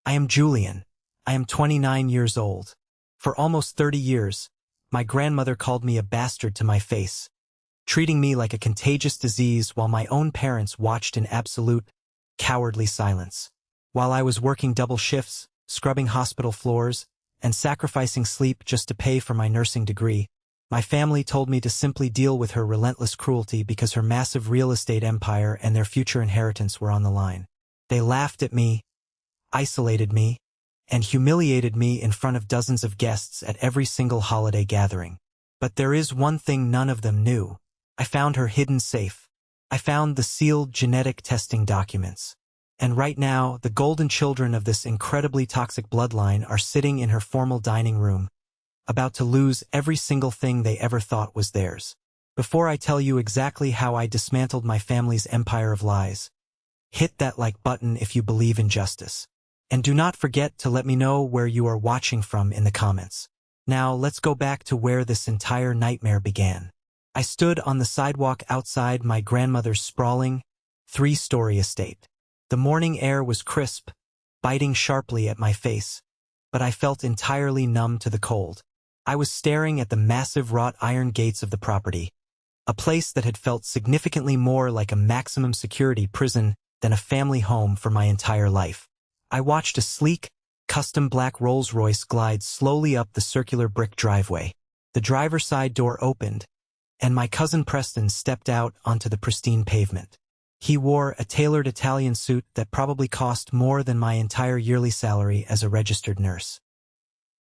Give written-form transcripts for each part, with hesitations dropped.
I am Julian. I am 29 years old. For almost 30 years, my grandmother called me a bastard to my face, treating me like a contagious disease while my own parents watched in absolute, cowardly silence. While I was working double shifts, scrubbing hospital floors, and sacrificing sleep just to pay for my nursing degree, my family told me to simply deal with her relentless cruelty because her massive real estate empire and their future inheritance were on the line. They laughed at me, isolated me, and humiliated me in front of dozens of guests at every single holiday gathering. But there is one thing none of them knew. I found her hidden safe. I found the sealed genetic testing documents. And right now, the golden children of this incredibly toxic bloodline are sitting in her formal dining room, about to lose every single thing they ever thought was theirs. Before I tell you exactly how I dismantled my family's empire of lies, hit that like button if you believe in justice. And do not forget to let me know where you are watching from in the comments. Now let's go back to where this entire nightmare began. I stood on the sidewalk outside my grandmother's sprawling, 3-story estate. The morning air was crisp, biting sharply at my face, but I felt entirely numb to the cold. I was staring at the massive wrought iron gates of the property, a place that had felt significantly more like a maximum security prison than a family home for my entire life. I watched a sleek, custom black Rolls-Royce glide slowly up the circular brick driveway. The driver's side door opened, and my cousin Preston stepped out onto the pristine pavement. He wore a tailored Italian suit that probably cost more than my entire yearly salary as a registered nurse.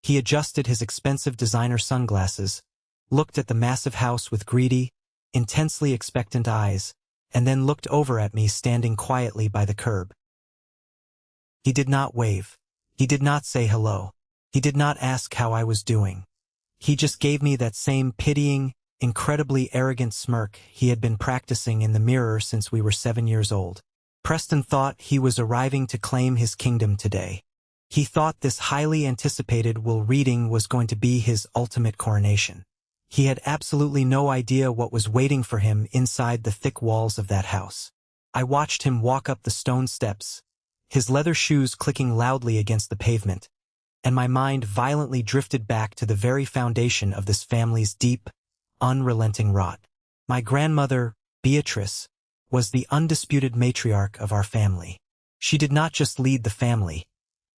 He adjusted his expensive designer sunglasses, looked at the massive house with greedy, intensely expectant eyes, and then looked over at me standing quietly by the curb. He did not wave. He did not say hello. He did not ask how I was doing. He just gave me that same pitying, incredibly arrogant smirk he had been practicing in the mirror since we were 7 years old. Preston thought he was arriving to claim his kingdom today. He thought this highly anticipated will reading was going to be his ultimate coronation. He had absolutely no idea what was waiting for him inside the thick walls of that house. I watched him walk up the stone steps, his leather shoes clicking loudly against the pavement, and my mind violently drifted back to the very foundation of this family's deep, unrelenting rot. My grandmother, Beatrice, was the undisputed matriarch of our family. She did not just lead the family.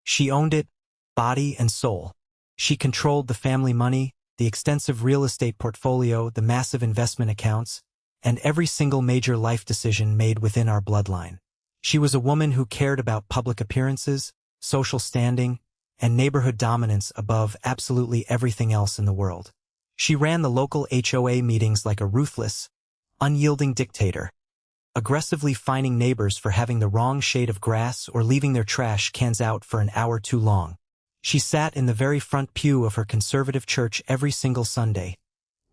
She owned it, body and soul. She controlled the family money, the extensive real estate portfolio, the massive investment accounts, and every single major life decision made within our bloodline. She was a woman who cared about public appearances, social standing, and neighborhood dominance above absolutely everything else in the world. She ran the local HOA meetings like a ruthless, unyielding dictator, aggressively fining neighbors for having the wrong shade of grass or leaving their trash cans out for an hour too long. She sat in the very front pew of her conservative church every single Sunday,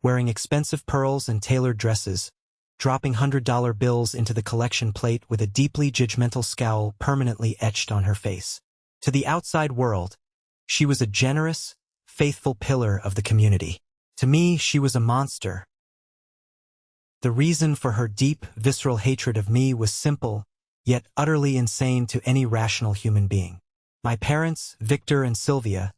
wearing expensive pearls and tailored dresses, dropping $100 bills into the collection plate with a deeply judgmental scowl permanently etched on her face. To the outside world, she was a generous, faithful pillar of the community. To me, she was a monster. The reason for her deep, visceral hatred of me was simple, yet utterly insane to any rational human being. My parents, Victor and Sylvia,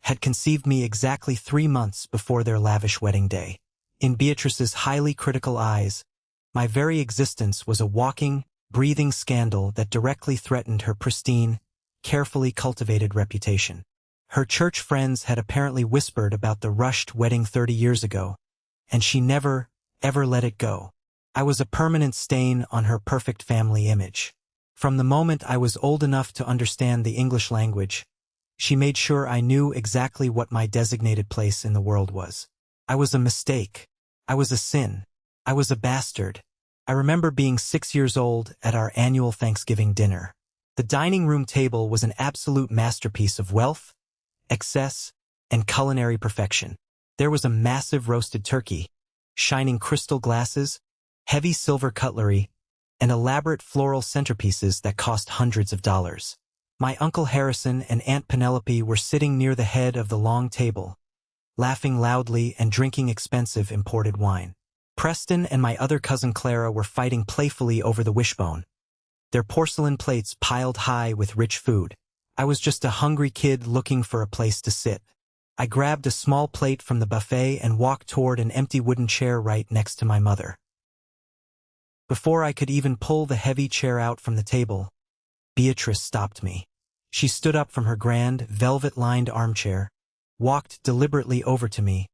had conceived me exactly 3 months before their lavish wedding day. In Beatrice's highly critical eyes, my very existence was a walking, breathing scandal that directly threatened her pristine, carefully cultivated reputation. Her church friends had apparently whispered about the rushed wedding 30 years ago, and she never, ever let it go. I was a permanent stain on her perfect family image. From the moment I was old enough to understand the English language, she made sure I knew exactly what my designated place in the world was. I was a mistake. I was a sin. I was a bastard. I remember being 6 years old at our annual Thanksgiving dinner. The dining room table was an absolute masterpiece of wealth, excess, and culinary perfection. There was a massive roasted turkey, shining crystal glasses, heavy silver cutlery, and elaborate floral centerpieces that cost hundreds of dollars. My Uncle Harrison and Aunt Penelope were sitting near the head of the long table, laughing loudly and drinking expensive imported wine. Preston and my other cousin Clara were fighting playfully over the wishbone, their porcelain plates piled high with rich food. I was just a hungry kid looking for a place to sit. I grabbed a small plate from the buffet and walked toward an empty wooden chair right next to my mother. Before I could even pull the heavy chair out from the table, Beatrice stopped me. She stood up from her grand, velvet-lined armchair, walked deliberately over to me,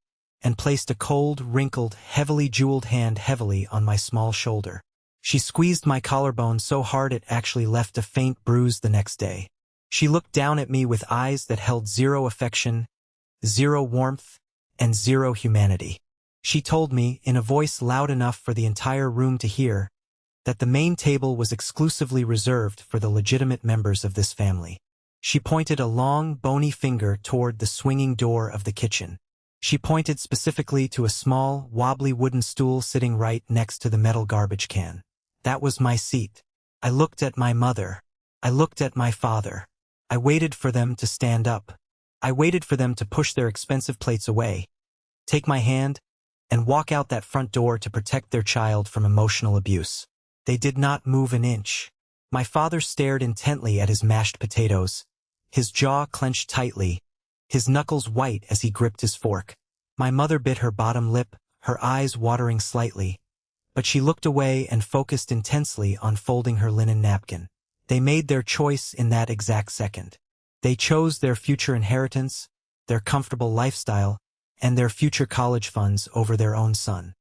and placed a cold, wrinkled, heavily jeweled hand heavily on my small shoulder. She squeezed my collarbone so hard it actually left a faint bruise the next day. She looked down at me with eyes that held zero affection, zero warmth, and zero humanity. She told me, in a voice loud enough for the entire room to hear, that the main table was exclusively reserved for the legitimate members of this family. She pointed a long, bony finger toward the swinging door of the kitchen. She pointed specifically to a small, wobbly wooden stool sitting right next to the metal garbage can. That was my seat. I looked at my mother. I looked at my father. I waited for them to stand up. I waited for them to push their expensive plates away, take my hand, and walk out that front door to protect their child from emotional abuse. They did not move an inch. My father stared intently at his mashed potatoes, his jaw clenched tightly, his knuckles white as he gripped his fork. My mother bit her bottom lip, her eyes watering slightly, but she looked away and focused intensely on folding her linen napkin. They made their choice in that exact second. They chose their future inheritance, their comfortable lifestyle, and their future college funds over their own son.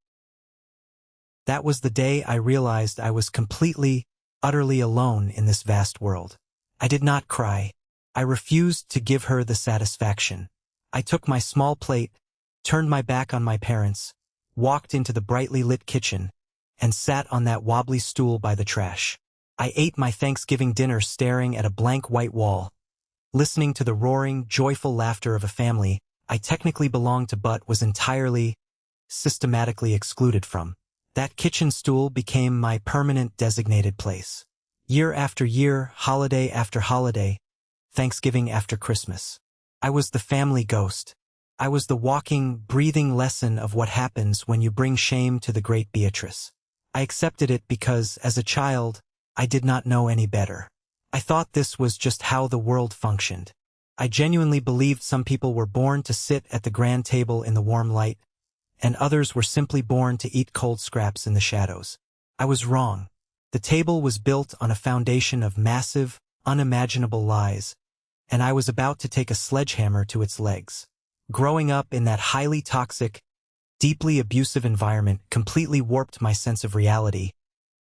That was the day I realized I was completely, utterly alone in this vast world. I did not cry. I refused to give her the satisfaction. I took my small plate, turned my back on my parents, walked into the brightly lit kitchen, and sat on that wobbly stool by the trash. I ate my Thanksgiving dinner staring at a blank white wall, listening to the roaring, joyful laughter of a family I technically belonged to but was entirely, systematically excluded from. That kitchen stool became my permanent designated place. Year after year, holiday after holiday, Thanksgiving after Christmas. I was the family ghost. I was the walking, breathing lesson of what happens when you bring shame to the great Beatrice. I accepted it because, as a child, I did not know any better. I thought this was just how the world functioned. I genuinely believed some people were born to sit at the grand table in the warm light, and others were simply born to eat cold scraps in the shadows. I was wrong. The table was built on a foundation of massive, unimaginable lies, and I was about to take a sledgehammer to its legs. Growing up in that highly toxic, deeply abusive environment completely warped my sense of reality,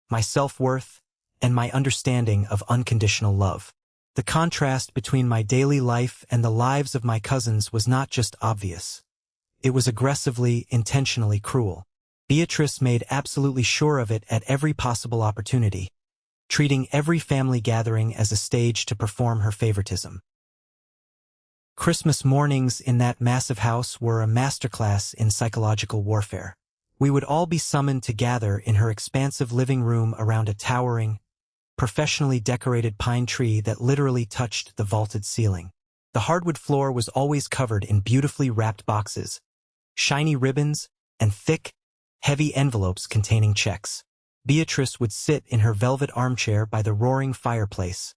my self-worth, and my understanding of unconditional love. The contrast between my daily life and the lives of my cousins was not just obvious. It was aggressively, intentionally cruel. Beatrice made absolutely sure of it at every possible opportunity, treating every family gathering as a stage to perform her favoritism. Christmas mornings in that massive house were a masterclass in psychological warfare. We would all be summoned to gather in her expansive living room around a towering, professionally decorated pine tree that literally touched the vaulted ceiling. The hardwood floor was always covered in beautifully wrapped boxes, shiny ribbons, and thick, heavy envelopes containing checks. Beatrice would sit in her velvet armchair by the roaring fireplace,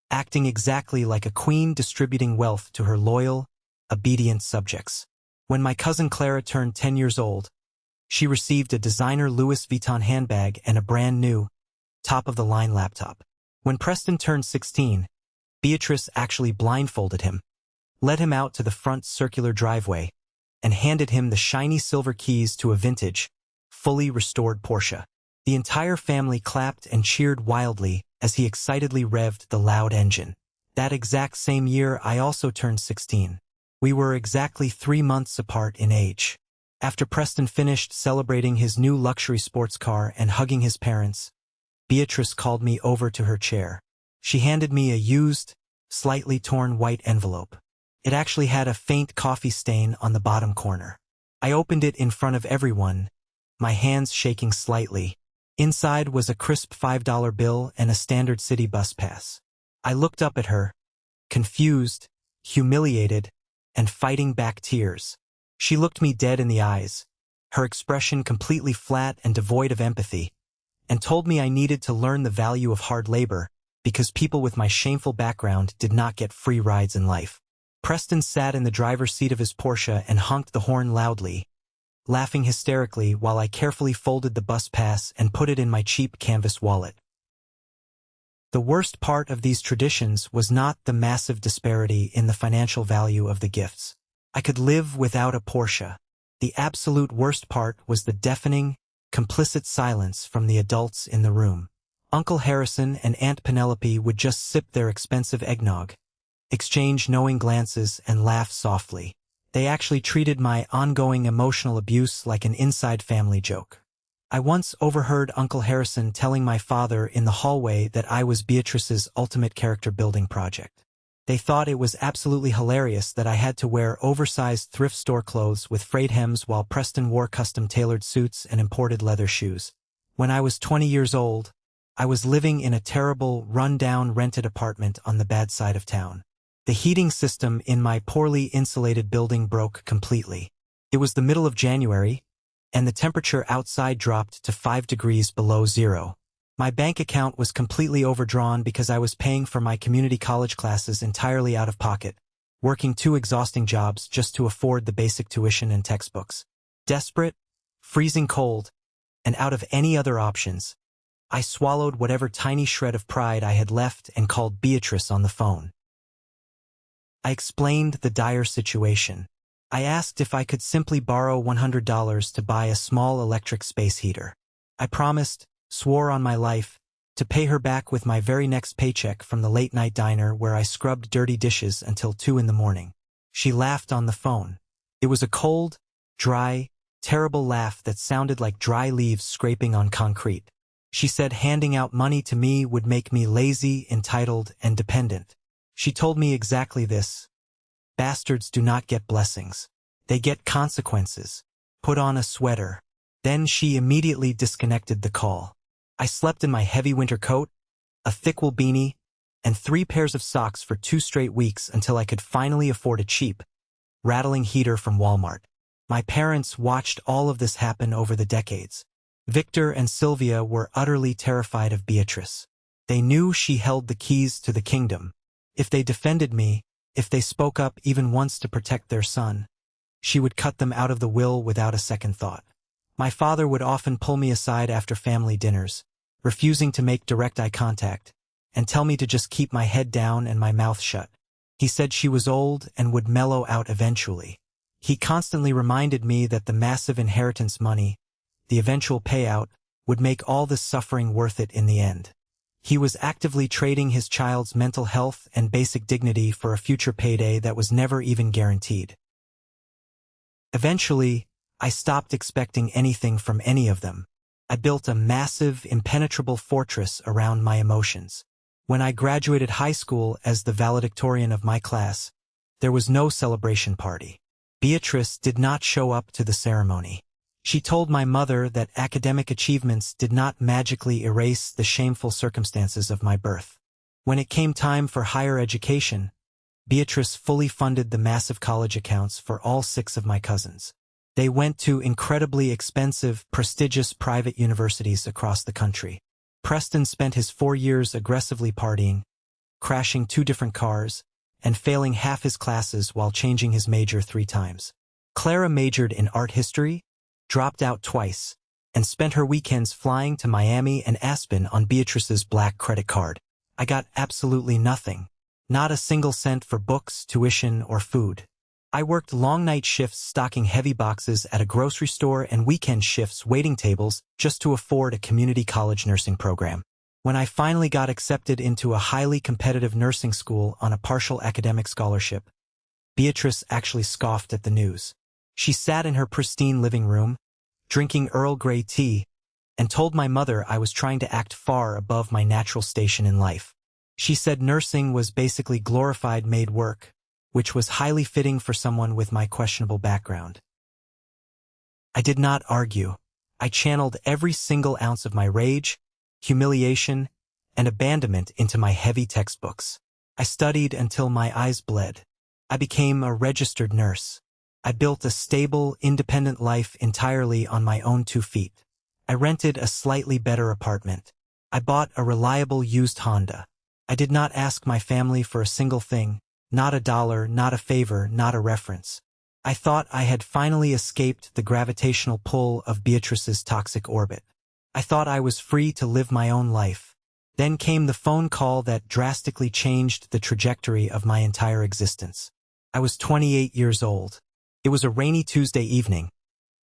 acting exactly like a queen distributing wealth to her loyal, obedient subjects. When my cousin Clara turned 10 years old, she received a designer Louis Vuitton handbag and a brand new, top-of-the-line laptop. When Preston turned 16, Beatrice actually blindfolded him, led him out to the front circular driveway, and handed him the shiny silver keys to a vintage, fully restored Porsche. The entire family clapped and cheered wildly as he excitedly revved the loud engine. That exact same year I also turned 16. We were exactly 3 months apart in age. After Preston finished celebrating his new luxury sports car and hugging his parents, Beatrice called me over to her chair. She handed me a used, slightly torn white envelope. It actually had a faint coffee stain on the bottom corner. I opened it in front of everyone, my hands shaking slightly. Inside was a crisp $5 bill and a standard city bus pass. I looked up at her, confused, humiliated, and fighting back tears. She looked me dead in the eyes, her expression completely flat and devoid of empathy, and told me I needed to learn the value of hard labor, because people with my shameful background did not get free rides in life. Preston sat in the driver's seat of his Porsche and honked the horn loudly, laughing hysterically while I carefully folded the bus pass and put it in my cheap canvas wallet. The worst part of these traditions was not the massive disparity in the financial value of the gifts. I could live without a Porsche. The absolute worst part was the deafening, complicit silence from the adults in the room. Uncle Harrison and Aunt Penelope would just sip their expensive eggnog, exchange knowing glances, and laugh softly. They actually treated my ongoing emotional abuse like an inside family joke. I once overheard Uncle Harrison telling my father in the hallway that I was Beatrice's ultimate character-building project. They thought it was absolutely hilarious that I had to wear oversized thrift store clothes with frayed hems while Preston wore custom-tailored suits and imported leather shoes. When I was 20 years old, I was living in a terrible, run-down rented apartment on the bad side of town. The heating system in my poorly insulated building broke completely. It was the middle of January, and the temperature outside dropped to 5 degrees below zero. My bank account was completely overdrawn because I was paying for my community college classes entirely out of pocket, working 2 exhausting jobs just to afford the basic tuition and textbooks. Desperate, freezing cold, and out of any other options, I swallowed whatever tiny shred of pride I had left and called Beatrice on the phone. I explained the dire situation. I asked if I could simply borrow $100 to buy a small electric space heater. I promised, swore on my life, to pay her back with my very next paycheck from the late-night diner where I scrubbed dirty dishes until 2 in the morning. She laughed on the phone. It was a cold, dry, terrible laugh that sounded like dry leaves scraping on concrete. She said handing out money to me would make me lazy, entitled, and dependent. She told me exactly this. Bastards do not get blessings. They get consequences. Put on a sweater. Then she immediately disconnected the call. I slept in my heavy winter coat, a thick wool beanie, and 3 pairs of socks for 2 straight weeks until I could finally afford a cheap, rattling heater from Walmart. My parents watched all of this happen over the decades. Victor and Sylvia were utterly terrified of Beatrice. They knew she held the keys to the kingdom. If they defended me, if they spoke up even once to protect their son, she would cut them out of the will without a second thought. My father would often pull me aside after family dinners, refusing to make direct eye contact, and tell me to just keep my head down and my mouth shut. He said she was old and would mellow out eventually. He constantly reminded me that the massive inheritance money, the eventual payout, would make all this suffering worth it in the end. He was actively trading his child's mental health and basic dignity for a future payday that was never even guaranteed. Eventually, I stopped expecting anything from any of them. I built a massive, impenetrable fortress around my emotions. When I graduated high school as the valedictorian of my class, there was no celebration party. Beatrice did not show up to the ceremony. She told my mother that academic achievements did not magically erase the shameful circumstances of my birth. When it came time for higher education, Beatrice fully funded the massive college accounts for all 6 of my cousins. They went to incredibly expensive, prestigious private universities across the country. Preston spent his 4 years aggressively partying, crashing 2 different cars, and failing half his classes while changing his major 3 times. Clara majored in art history, dropped out twice, and spent her weekends flying to Miami and Aspen on Beatrice's black credit card. I got absolutely nothing. Not a single cent for books, tuition, or food. I worked long night shifts stocking heavy boxes at a grocery store and weekend shifts waiting tables just to afford a community college nursing program. When I finally got accepted into a highly competitive nursing school on a partial academic scholarship, Beatrice actually scoffed at the news. She sat in her pristine living room, drinking Earl Grey tea, and told my mother I was trying to act far above my natural station in life. She said nursing was basically glorified maid work, which was highly fitting for someone with my questionable background. I did not argue. I channeled every single ounce of my rage, humiliation, and abandonment into my heavy textbooks. I studied until my eyes bled. I became a registered nurse. I built a stable, independent life entirely on my own 2 feet. I rented a slightly better apartment. I bought a reliable used Honda. I did not ask my family for a single thing, not a dollar, not a favor, not a reference. I thought I had finally escaped the gravitational pull of Beatrice's toxic orbit. I thought I was free to live my own life. Then came the phone call that drastically changed the trajectory of my entire existence. I was 28 years old. It was a rainy Tuesday evening,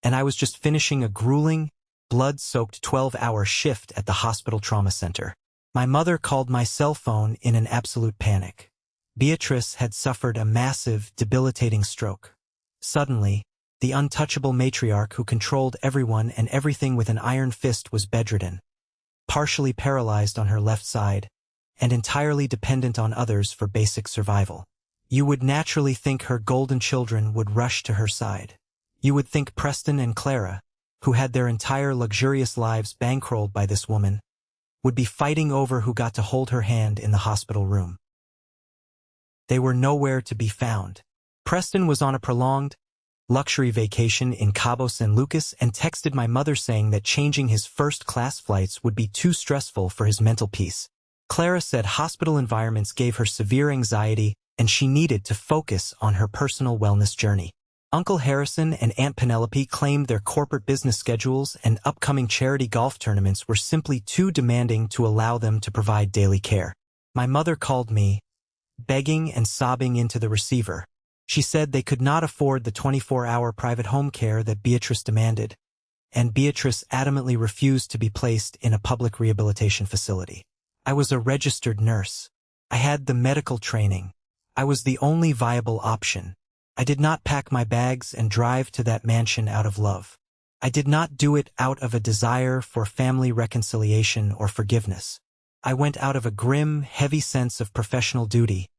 and I was just finishing a grueling, blood-soaked 12-hour shift at the hospital trauma center. My mother called my cell phone in an absolute panic. Beatrice had suffered a massive, debilitating stroke. Suddenly, the untouchable matriarch who controlled everyone and everything with an iron fist was bedridden, partially paralyzed on her left side, and entirely dependent on others for basic survival. You would naturally think her golden children would rush to her side. You would think Preston and Clara, who had their entire luxurious lives bankrolled by this woman, would be fighting over who got to hold her hand in the hospital room. They were nowhere to be found. Preston was on a prolonged, luxury vacation in Cabo San Lucas and texted my mother saying that changing his first-class flights would be too stressful for his mental peace. Clara said hospital environments gave her severe anxiety and she needed to focus on her personal wellness journey. Uncle Harrison and Aunt Penelope claimed their corporate business schedules and upcoming charity golf tournaments were simply too demanding to allow them to provide daily care. My mother called me, begging and sobbing into the receiver. She said they could not afford the 24-hour private home care that Beatrice demanded, and Beatrice adamantly refused to be placed in a public rehabilitation facility. I was a registered nurse. I had the medical training. I was the only viable option. I did not pack my bags and drive to that mansion out of love. I did not do it out of a desire for family reconciliation or forgiveness. I went out of a grim, heavy sense of professional duty,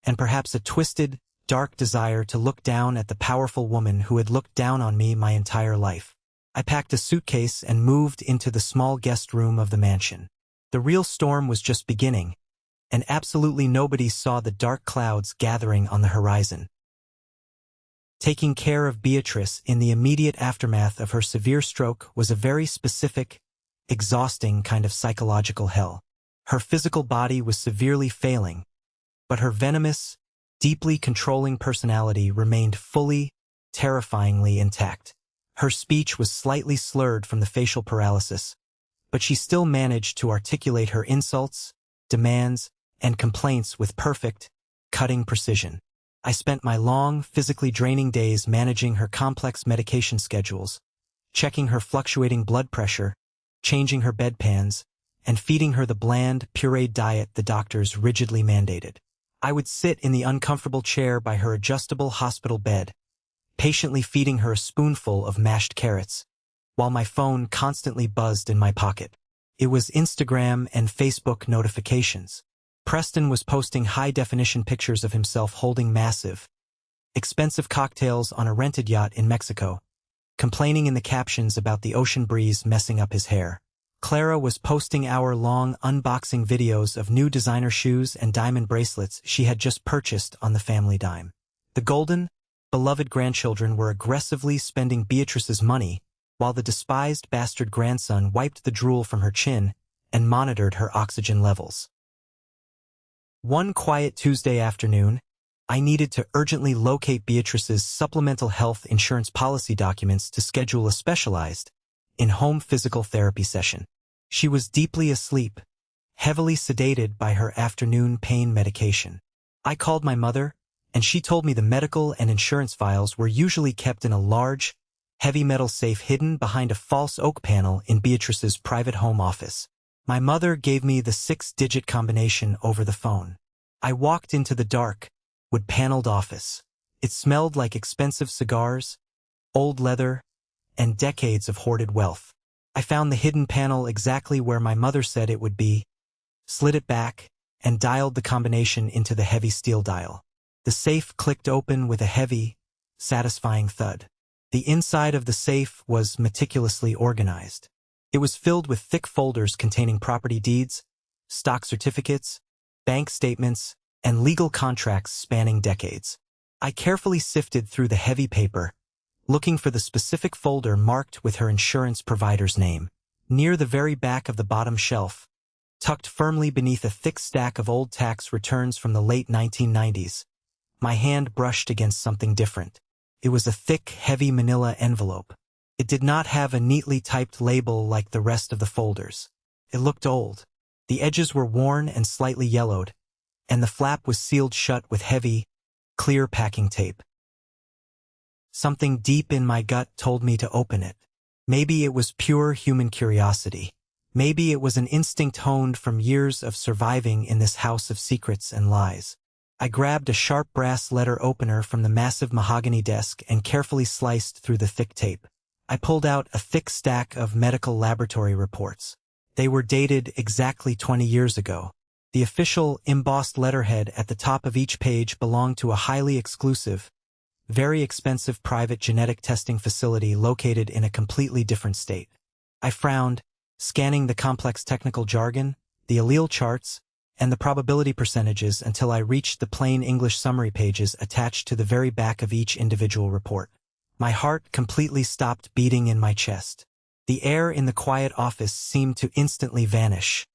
and perhaps a twisted, dark desire to look down at the powerful woman who had looked down on me my entire life. I packed a suitcase and moved into the small guest room of the mansion. The real storm was just beginning, and absolutely nobody saw the dark clouds gathering on the horizon. Taking care of Beatrice in the immediate aftermath of her severe stroke was a very specific, exhausting kind of psychological hell. Her physical body was severely failing, but her venomous, deeply controlling personality remained fully, terrifyingly intact. Her speech was slightly slurred from the facial paralysis, but she still managed to articulate her insults, demands, and complaints with perfect, cutting precision. I spent my long, physically draining days managing her complex medication schedules, checking her fluctuating blood pressure, changing her bedpans, and feeding her the bland, pureed diet the doctors rigidly mandated. I would sit in the uncomfortable chair by her adjustable hospital bed, patiently feeding her a spoonful of mashed carrots, while my phone constantly buzzed in my pocket. It was Instagram and Facebook notifications. Preston was posting high-definition pictures of himself holding massive, expensive cocktails on a rented yacht in Mexico, complaining in the captions about the ocean breeze messing up his hair. Clara was posting hour-long unboxing videos of new designer shoes and diamond bracelets she had just purchased on the family dime. The golden, beloved grandchildren were aggressively spending Beatrice's money, while the despised bastard grandson wiped the drool from her chin and monitored her oxygen levels. One quiet Tuesday afternoon, I needed to urgently locate Beatrice's supplemental health insurance policy documents to schedule a specialized, in-home physical therapy session. She was deeply asleep, heavily sedated by her afternoon pain medication. I called my mother, and she told me the medical and insurance files were usually kept in a large, heavy metal safe hidden behind a false oak panel in Beatrice's private home office. My mother gave me the 6-digit combination over the phone. I walked into the dark, wood-paneled office. It smelled like expensive cigars, old leather, and decades of hoarded wealth. I found the hidden panel exactly where my mother said it would be, slid it back, and dialed the combination into the heavy steel dial. The safe clicked open with a heavy, satisfying thud. The inside of the safe was meticulously organized. It was filled with thick folders containing property deeds, stock certificates, bank statements, and legal contracts spanning decades. I carefully sifted through the heavy paper, looking for the specific folder marked with her insurance provider's name. Near the very back of the bottom shelf, tucked firmly beneath a thick stack of old tax returns from the late 1990s. My hand brushed against something different. It was a thick, heavy manila envelope. It did not have a neatly typed label like the rest of the folders. It looked old. The edges were worn and slightly yellowed, and the flap was sealed shut with heavy, clear packing tape. Something deep in my gut told me to open it. Maybe it was pure human curiosity. Maybe it was an instinct honed from years of surviving in this house of secrets and lies. I grabbed a sharp brass letter opener from the massive mahogany desk and carefully sliced through the thick tape. I pulled out a thick stack of medical laboratory reports. They were dated exactly 20 years ago. The official, embossed letterhead at the top of each page belonged to a highly exclusive, very expensive private genetic testing facility located in a completely different state. I frowned, scanning the complex technical jargon, the allele charts, and the probability percentages until I reached the plain English summary pages attached to the very back of each individual report. My heart completely stopped beating in my chest. The air in the quiet office seemed to instantly vanish,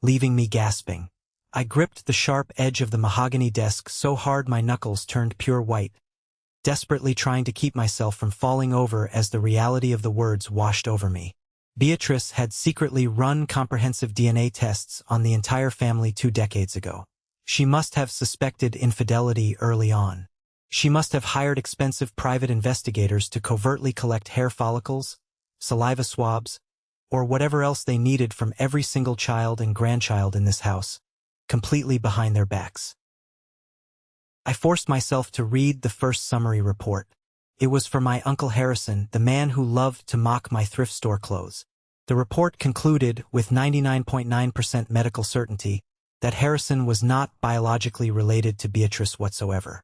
leaving me gasping. I gripped the sharp edge of the mahogany desk so hard my knuckles turned pure white, desperately trying to keep myself from falling over as the reality of the words washed over me. Beatrice had secretly run comprehensive DNA tests on the entire family 2 decades ago. She must have suspected infidelity early on. She must have hired expensive private investigators to covertly collect hair follicles, saliva swabs, or whatever else they needed from every single child and grandchild in this house, completely behind their backs. I forced myself to read the first summary report. It was for my Uncle Harrison, the man who loved to mock my thrift store clothes. The report concluded with 99.9% medical certainty that Harrison was not biologically related to Beatrice whatsoever.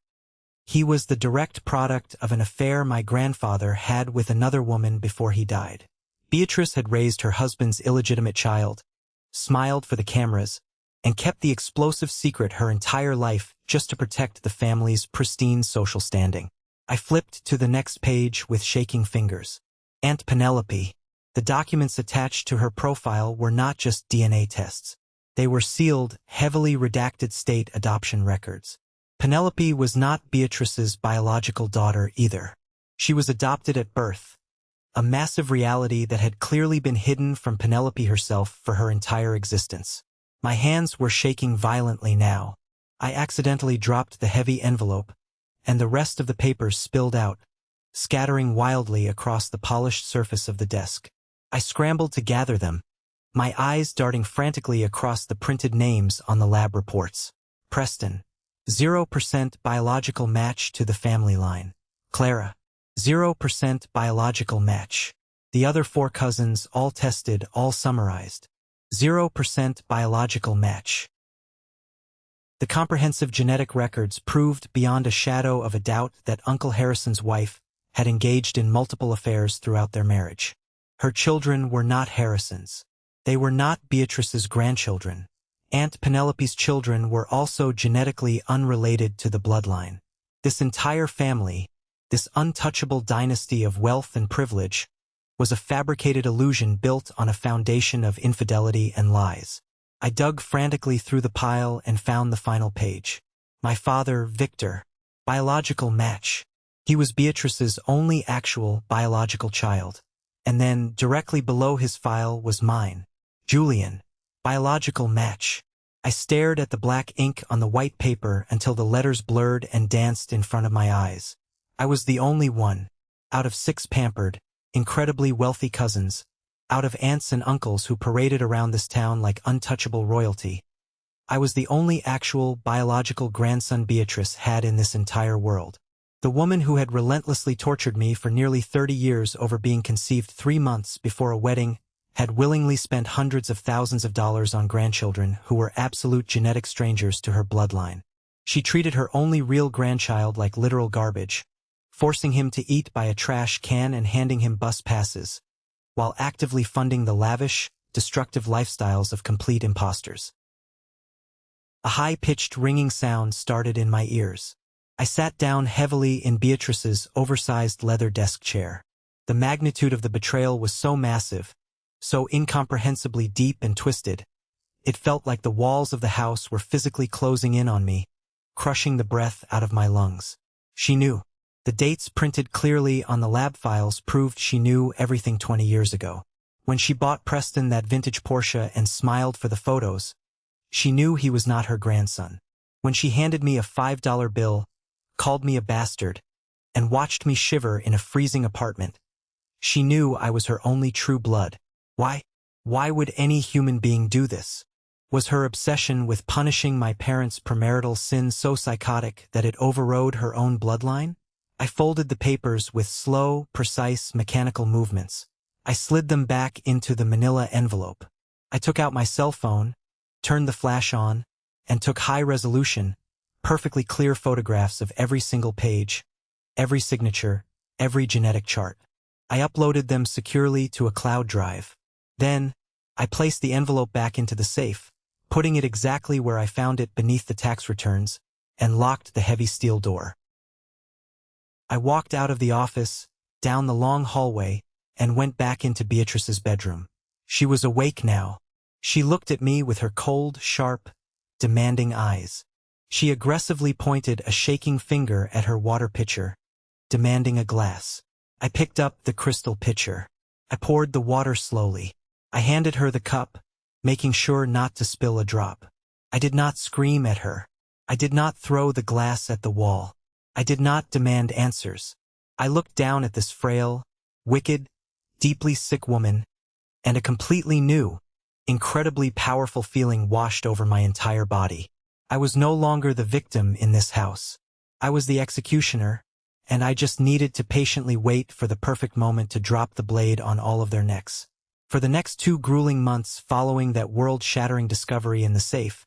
He was the direct product of an affair my grandfather had with another woman before he died. Beatrice had raised her husband's illegitimate child, smiled for the cameras, and kept the explosive secret her entire life just to protect the family's pristine social standing. I flipped to the next page with shaking fingers. Aunt Penelope. The documents attached to her profile were not just DNA tests. They were sealed, heavily redacted state adoption records. Penelope was not Beatrice's biological daughter either. She was adopted at birth, a massive reality that had clearly been hidden from Penelope herself for her entire existence. My hands were shaking violently now. I accidentally dropped the heavy envelope, and the rest of the papers spilled out, scattering wildly across the polished surface of the desk. I scrambled to gather them, my eyes darting frantically across the printed names on the lab reports. Preston, 0% biological match to the family line. Clara, 0% biological match. The other 4 cousins, all tested, all summarized. 0% biological match. The comprehensive genetic records proved beyond a shadow of a doubt that Uncle Harrison's wife had engaged in multiple affairs throughout their marriage. Her children were not Harrison's. They were not Beatrice's grandchildren. Aunt Penelope's children were also genetically unrelated to the bloodline. This entire family, this untouchable dynasty of wealth and privilege, was a fabricated illusion built on a foundation of infidelity and lies. I dug frantically through the pile and found the final page. My father, Victor, biological match. He was Beatrice's only actual biological child. And then, directly below his file was mine, Julian, biological match. I stared at the black ink on the white paper until the letters blurred and danced in front of my eyes. I was the only one, out of 6 pampered, incredibly wealthy cousins, out of aunts and uncles who paraded around this town like untouchable royalty. I was the only actual biological grandson Beatrice had in this entire world. The woman who had relentlessly tortured me for nearly 30 years over being conceived 3 months before a wedding had willingly spent hundreds of thousands of dollars on grandchildren who were absolute genetic strangers to her bloodline. She treated her only real grandchild like literal garbage, forcing him to eat by a trash can and handing him bus passes, while actively funding the lavish, destructive lifestyles of complete imposters. A high-pitched ringing sound started in my ears. I sat down heavily in Beatrice's oversized leather desk chair. The magnitude of the betrayal was so massive, so incomprehensibly deep and twisted, It felt like the walls of the house were physically closing in on me, crushing the breath out of my lungs. She knew. The dates printed clearly on the lab files proved she knew everything 20 years ago. When she bought Preston that vintage Porsche and smiled for the photos, she knew he was not her grandson. When she handed me a $5 bill, called me a bastard, and watched me shiver in a freezing apartment, she knew I was her only true blood. Why? Why would any human being do this? Was her obsession with punishing my parents' premarital sin so psychotic that it overrode her own bloodline? I folded the papers with slow, precise, mechanical movements. I slid them back into the manila envelope. I took out my cell phone, turned the flash on, and took high-resolution, perfectly clear photographs of every single page, every signature, every genetic chart. I uploaded them securely to a cloud drive. Then, I placed the envelope back into the safe, putting it exactly where I found it beneath the tax returns, and locked the heavy steel door. I walked out of the office, down the long hallway, and went back into Beatrice's bedroom. She was awake now. She looked at me with her cold, sharp, demanding eyes. She aggressively pointed a shaking finger at her water pitcher, demanding a glass. I picked up the crystal pitcher. I poured the water slowly. I handed her the cup, making sure not to spill a drop. I did not scream at her. I did not throw the glass at the wall. I did not demand answers. I looked down at this frail, wicked, deeply sick woman, and a completely new, incredibly powerful feeling washed over my entire body. I was no longer the victim in this house. I was the executioner, and I just needed to patiently wait for the perfect moment to drop the blade on all of their necks. For the next 2 grueling months following that world-shattering discovery in the safe,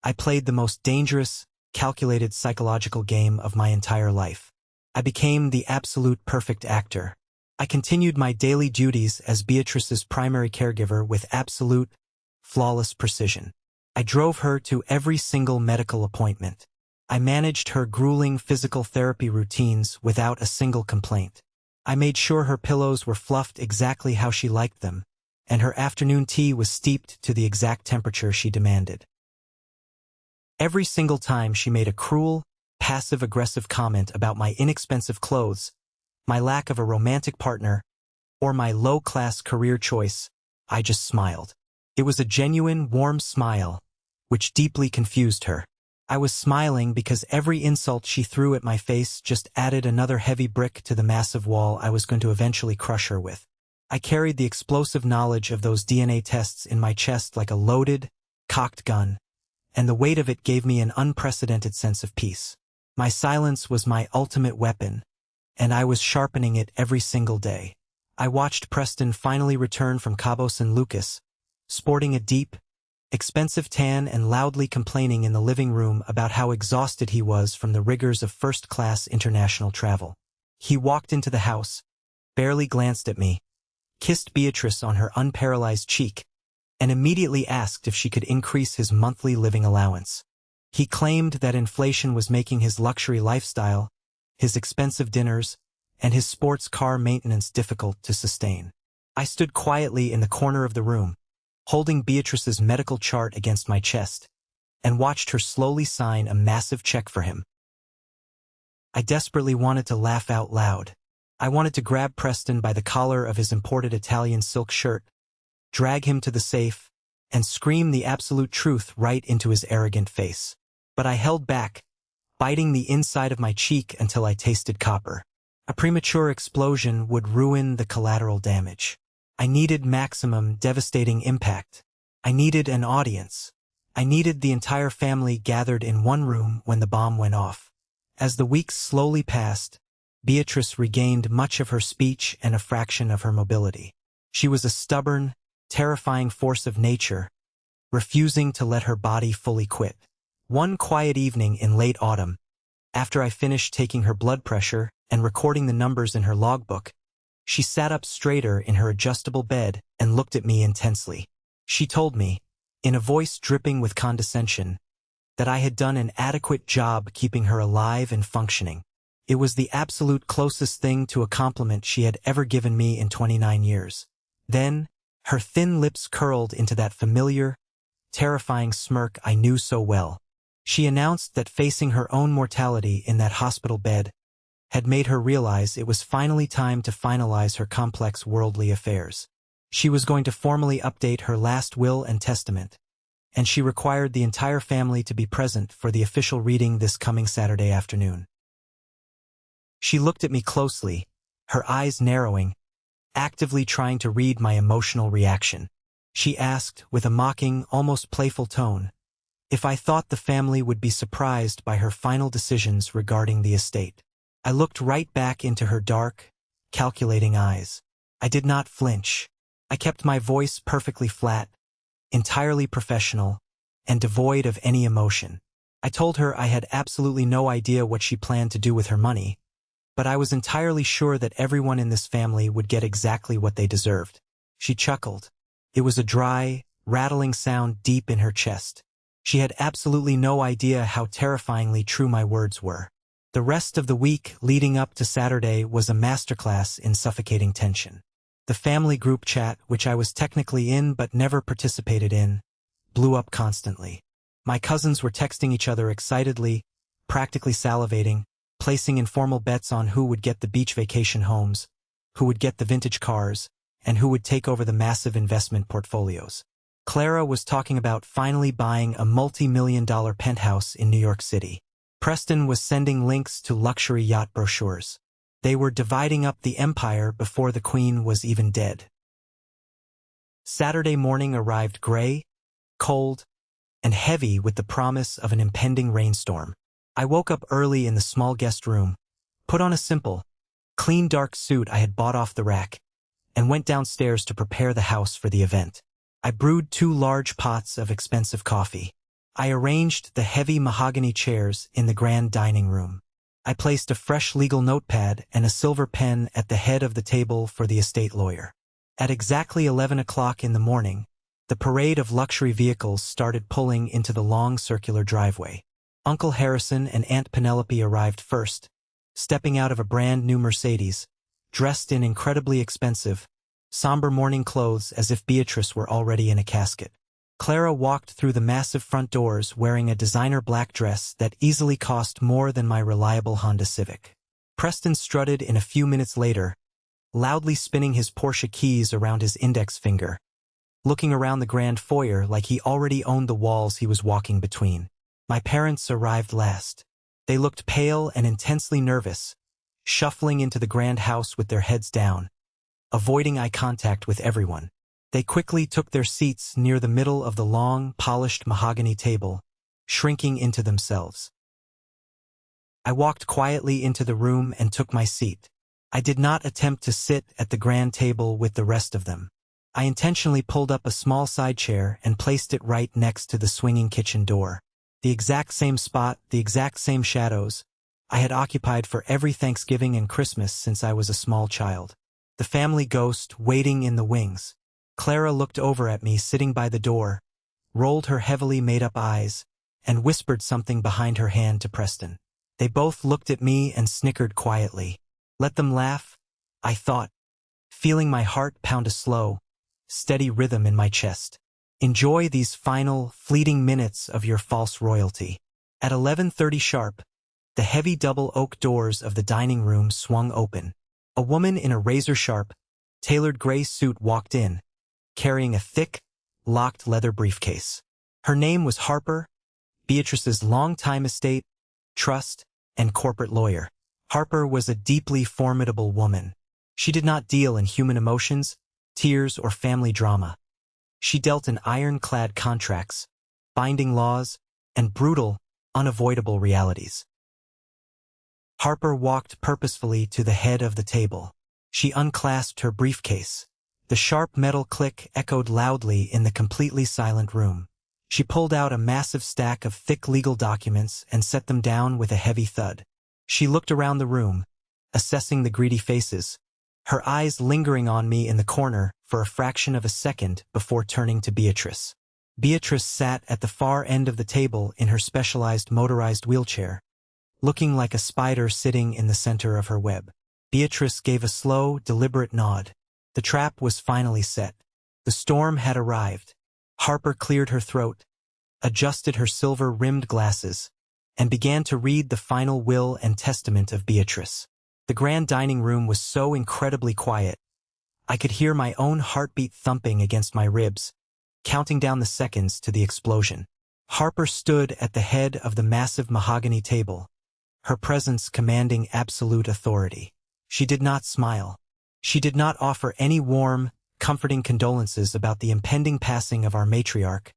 I played the most dangerous, calculated psychological game of my entire life. I became the absolute perfect actor. I continued my daily duties as Beatrice's primary caregiver with absolute, flawless precision. I drove her to every single medical appointment. I managed her grueling physical therapy routines without a single complaint. I made sure her pillows were fluffed exactly how she liked them, and her afternoon tea was steeped to the exact temperature she demanded. Every single time she made a cruel, passive-aggressive comment about my inexpensive clothes, my lack of a romantic partner, or my low-class career choice, I just smiled. It was a genuine, warm smile, which deeply confused her. I was smiling because every insult she threw at my face just added another heavy brick to the massive wall I was going to eventually crush her with. I carried the explosive knowledge of those DNA tests in my chest like a loaded, cocked gun, and the weight of it gave me an unprecedented sense of peace. My silence was my ultimate weapon, and I was sharpening it every single day. I watched Preston finally return from Cabo San Lucas, sporting a deep, expensive tan and loudly complaining in the living room about how exhausted he was from the rigors of first-class international travel. He walked into the house, barely glanced at me, kissed Beatrice on her unparalyzed cheek, and immediately asked if she could increase his monthly living allowance. He claimed that inflation was making his luxury lifestyle, his expensive dinners, and his sports car maintenance difficult to sustain. I stood quietly in the corner of the room, holding Beatrice's medical chart against my chest, and watched her slowly sign a massive check for him. I desperately wanted to laugh out loud. I wanted to grab Preston by the collar of his imported Italian silk shirt, drag him to the safe, and scream the absolute truth right into his arrogant face. But I held back, biting the inside of my cheek until I tasted copper. A premature explosion would ruin the collateral damage. I needed maximum devastating impact. I needed an audience. I needed the entire family gathered in one room when the bomb went off. As the weeks slowly passed, Beatrice regained much of her speech and a fraction of her mobility. She was a stubborn, terrifying force of nature, refusing to let her body fully quit. One quiet evening in late autumn, after I finished taking her blood pressure and recording the numbers in her logbook, she sat up straighter in her adjustable bed and looked at me intensely. She told me, in a voice dripping with condescension, that I had done an adequate job keeping her alive and functioning. It was the absolute closest thing to a compliment she had ever given me in 29 years. Then, her thin lips curled into that familiar, terrifying smirk I knew so well. She announced that facing her own mortality in that hospital bed had made her realize it was finally time to finalize her complex worldly affairs. She was going to formally update her last will and testament, and she required the entire family to be present for the official reading this coming Saturday afternoon. She looked at me closely, her eyes narrowing, actively trying to read my emotional reaction. She asked, with a mocking, almost playful tone, if I thought the family would be surprised by her final decisions regarding the estate. I looked right back into her dark, calculating eyes. I did not flinch. I kept my voice perfectly flat, entirely professional, and devoid of any emotion. I told her I had absolutely no idea what she planned to do with her money, but I was entirely sure that everyone in this family would get exactly what they deserved. She chuckled. It was a dry, rattling sound deep in her chest. She had absolutely no idea how terrifyingly true my words were. The rest of the week leading up to Saturday was a masterclass in suffocating tension. The family group chat, which I was technically in but never participated in, blew up constantly. My cousins were texting each other excitedly, practically salivating, placing informal bets on who would get the beach vacation homes, who would get the vintage cars, and who would take over the massive investment portfolios. Clara was talking about finally buying a multi-million-dollar penthouse in New York City. Preston was sending links to luxury yacht brochures. They were dividing up the empire before the Queen was even dead. Saturday morning arrived gray, cold, and heavy with the promise of an impending rainstorm. I woke up early in the small guest room, put on a simple, clean dark suit I had bought off the rack, and went downstairs to prepare the house for the event. I brewed 2 large pots of expensive coffee. I arranged the heavy mahogany chairs in the grand dining room. I placed a fresh legal notepad and a silver pen at the head of the table for the estate lawyer. At exactly 11 o'clock in the morning, the parade of luxury vehicles started pulling into the long circular driveway. Uncle Harrison and Aunt Penelope arrived first, stepping out of a brand new Mercedes, dressed in incredibly expensive, somber mourning clothes as if Beatrice were already in a casket. Clara walked through the massive front doors wearing a designer black dress that easily cost more than my reliable Honda Civic. Preston strutted in a few minutes later, loudly spinning his Porsche keys around his index finger, looking around the grand foyer like he already owned the walls he was walking between. My parents arrived last. They looked pale and intensely nervous, shuffling into the grand house with their heads down, avoiding eye contact with everyone. They quickly took their seats near the middle of the long, polished mahogany table, shrinking into themselves. I walked quietly into the room and took my seat. I did not attempt to sit at the grand table with the rest of them. I intentionally pulled up a small side chair and placed it right next to the swinging kitchen door. The exact same spot, the exact same shadows, I had occupied for every Thanksgiving and Christmas since I was a small child. The family ghost waiting in the wings. Clara looked over at me sitting by the door, rolled her heavily made-up eyes, and whispered something behind her hand to Preston. They both looked at me and snickered quietly. Let them laugh, I thought, feeling my heart pound a slow, steady rhythm in my chest. Enjoy these final, fleeting minutes of your false royalty. At 11:30 sharp, the heavy double oak doors of the dining room swung open. A woman in a razor-sharp, tailored gray suit walked in, carrying a thick, locked leather briefcase. Her name was Harper, Beatrice's longtime estate, trust, and corporate lawyer. Harper was a deeply formidable woman. She did not deal in human emotions, tears, or family drama. She dealt in ironclad contracts, binding laws, and brutal, unavoidable realities. Harper walked purposefully to the head of the table. She unclasped her briefcase. The sharp metal click echoed loudly in the completely silent room. She pulled out a massive stack of thick legal documents and set them down with a heavy thud. She looked around the room, assessing the greedy faces, her eyes lingering on me in the corner for a fraction of a second before turning to Beatrice. Beatrice sat at the far end of the table in her specialized motorized wheelchair, looking like a spider sitting in the center of her web. Beatrice gave a slow, deliberate nod. The trap was finally set. The storm had arrived, Harper cleared her throat, adjusted her silver-rimmed glasses, and began to read the final will and testament of Beatrice. The grand dining room was so incredibly quiet, I could hear my own heartbeat thumping against my ribs, counting down the seconds to the explosion. Harper stood at the head of the massive mahogany table, her presence commanding absolute authority. She did not smile. She did not offer any warm, comforting condolences about the impending passing of our matriarch,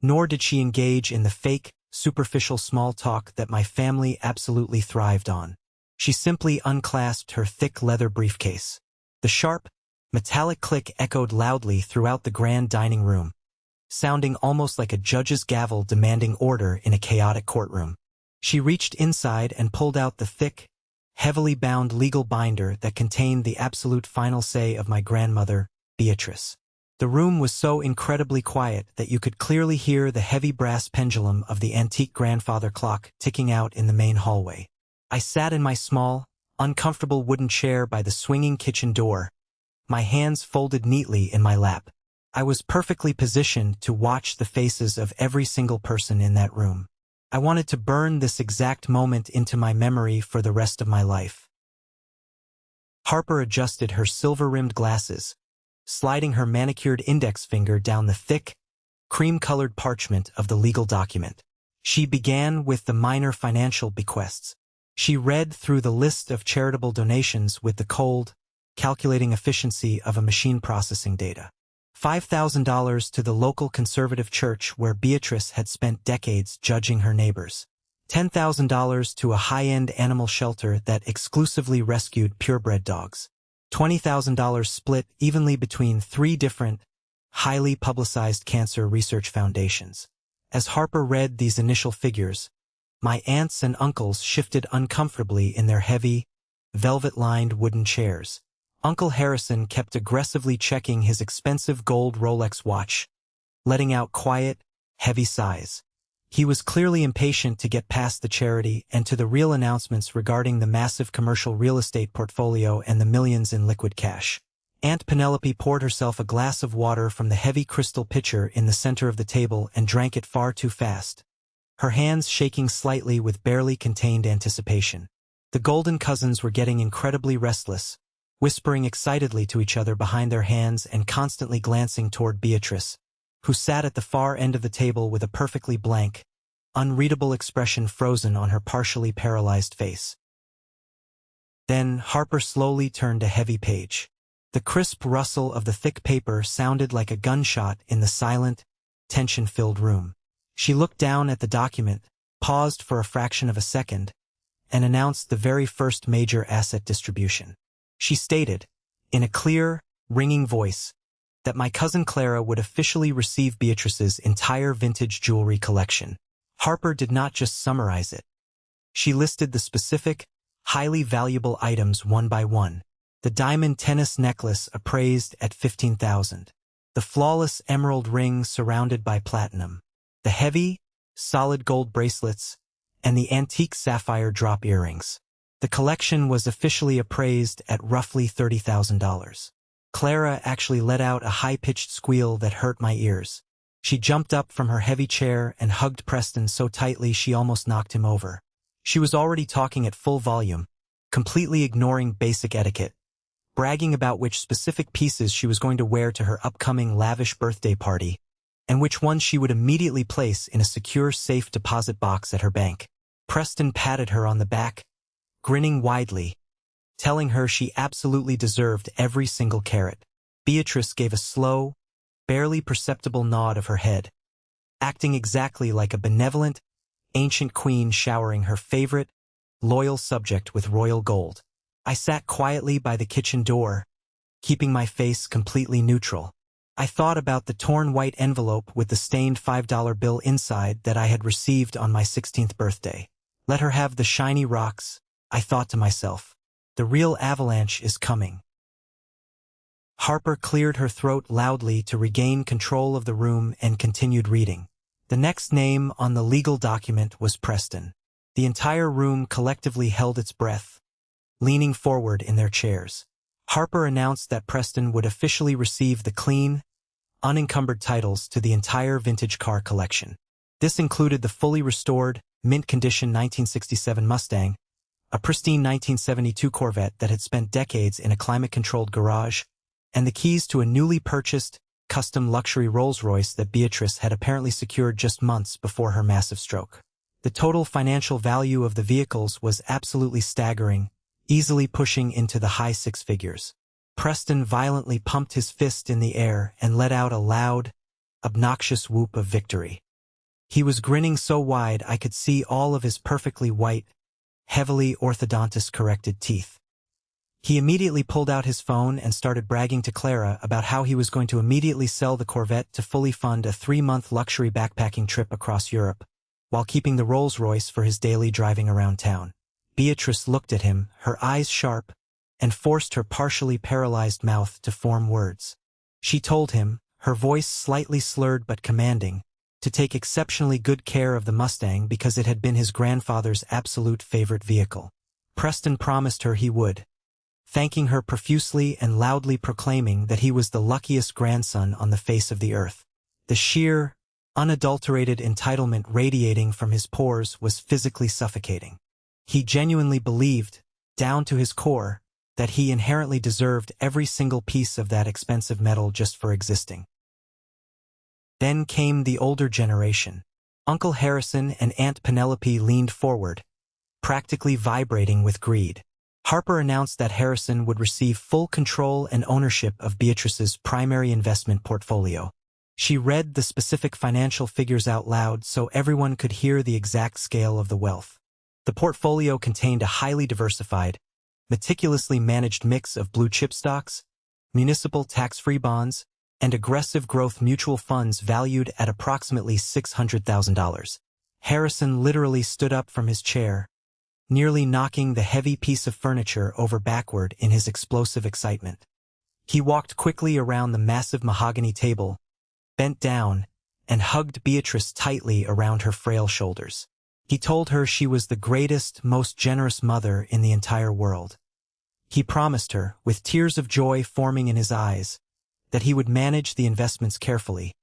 nor did she engage in the fake, superficial small talk that my family absolutely thrived on. She simply unclasped her thick leather briefcase. The sharp, metallic click echoed loudly throughout the grand dining room, sounding almost like a judge's gavel demanding order in a chaotic courtroom. She reached inside and pulled out the thick, heavily bound legal binder that contained the absolute final say of my grandmother, Beatrice. The room was so incredibly quiet that you could clearly hear the heavy brass pendulum of the antique grandfather clock ticking out in the main hallway. I sat in my small, uncomfortable wooden chair by the swinging kitchen door, my hands folded neatly in my lap. I was perfectly positioned to watch the faces of every single person in that room. I wanted to burn this exact moment into my memory for the rest of my life. Harper adjusted her silver-rimmed glasses, sliding her manicured index finger down the thick, cream-colored parchment of the legal document. She began with the minor financial bequests. She read through the list of charitable donations with the cold, calculating efficiency of a machine processing data. $5,000 to the local conservative church where Beatrice had spent decades judging her neighbors. $10,000 to a high-end animal shelter that exclusively rescued purebred dogs. $20,000 split evenly between 3 different, highly publicized cancer research foundations. As Harper read these initial figures, my aunts and uncles shifted uncomfortably in their heavy, velvet-lined wooden chairs. Uncle Harrison kept aggressively checking his expensive gold Rolex watch, letting out quiet, heavy sighs. He was clearly impatient to get past the charity and to the real announcements regarding the massive commercial real estate portfolio and the millions in liquid cash. Aunt Penelope poured herself a glass of water from the heavy crystal pitcher in the center of the table and drank it far too fast, her hands shaking slightly with barely contained anticipation. The Golden cousins were getting incredibly restless, whispering excitedly to each other behind their hands and constantly glancing toward Beatrice, who sat at the far end of the table with a perfectly blank, unreadable expression frozen on her partially paralyzed face. Then Harper slowly turned a heavy page. The crisp rustle of the thick paper sounded like a gunshot in the silent, tension-filled room. She looked down at the document, paused for a fraction of a second, and announced the very first major asset distribution. She stated, in a clear, ringing voice, that my cousin Clara would officially receive Beatrice's entire vintage jewelry collection. Harper did not just summarize it. She listed the specific, highly valuable items one by one. The diamond tennis necklace appraised at $15,000. The flawless emerald ring surrounded by platinum. The heavy, solid gold bracelets, and the antique sapphire drop earrings. The collection was officially appraised at roughly $30,000. Clara actually let out a high-pitched squeal that hurt my ears. She jumped up from her heavy chair and hugged Preston so tightly she almost knocked him over. She was already talking at full volume, completely ignoring basic etiquette, bragging about which specific pieces she was going to wear to her upcoming lavish birthday party, and which ones she would immediately place in a secure safe deposit box at her bank. Preston patted her on the back, grinning widely, telling her she absolutely deserved every single carat. Beatrice gave a slow, barely perceptible nod of her head, acting exactly like a benevolent, ancient queen showering her favorite, loyal subject with royal gold. I sat quietly by the kitchen door, keeping my face completely neutral. I thought about the torn white envelope with the stained $5 bill inside that I had received on my 16th birthday. Let her have the shiny rocks, I thought to myself. The real avalanche is coming. Harper cleared her throat loudly to regain control of the room and continued reading. The next name on the legal document was Preston. The entire room collectively held its breath, leaning forward in their chairs. Harper announced that Preston would officially receive the clean, unencumbered titles to the entire vintage car collection. This included the fully restored, mint-condition 1967 Mustang, a pristine 1972 Corvette that had spent decades in a climate-controlled garage, and the keys to a newly purchased, custom luxury Rolls-Royce that Beatrice had apparently secured just months before her massive stroke. The total financial value of the vehicles was absolutely staggering, easily pushing into the high six figures. Preston violently pumped his fist in the air and let out a loud, obnoxious whoop of victory. He was grinning so wide I could see all of his perfectly white, heavily orthodontist-corrected teeth. He immediately pulled out his phone and started bragging to Clara about how he was going to immediately sell the Corvette to fully fund a 3-month luxury backpacking trip across Europe, while keeping the Rolls-Royce for his daily driving around town. Beatrice looked at him, her eyes sharp, and forced her partially paralyzed mouth to form words. She told him, her voice slightly slurred but commanding, to take exceptionally good care of the Mustang because it had been his grandfather's absolute favorite vehicle. Preston promised her he would, thanking her profusely and loudly proclaiming that he was the luckiest grandson on the face of the earth. The sheer, unadulterated entitlement radiating from his pores was physically suffocating. He genuinely believed, down to his core, that he inherently deserved every single piece of that expensive metal just for existing. Then came the older generation. Uncle Harrison and Aunt Penelope leaned forward, practically vibrating with greed. Harper announced that Harrison would receive full control and ownership of Beatrice's primary investment portfolio. She read the specific financial figures out loud so everyone could hear the exact scale of the wealth. The portfolio contained a highly diversified, meticulously managed mix of blue-chip stocks, municipal tax-free bonds, and aggressive growth mutual funds valued at approximately $600,000. Harrison literally stood up from his chair, nearly knocking the heavy piece of furniture over backward in his explosive excitement. He walked quickly around the massive mahogany table, bent down, and hugged Beatrice tightly around her frail shoulders. He told her she was the greatest, most generous mother in the entire world. He promised her, with tears of joy forming in his eyes, that he would manage the investments carefully,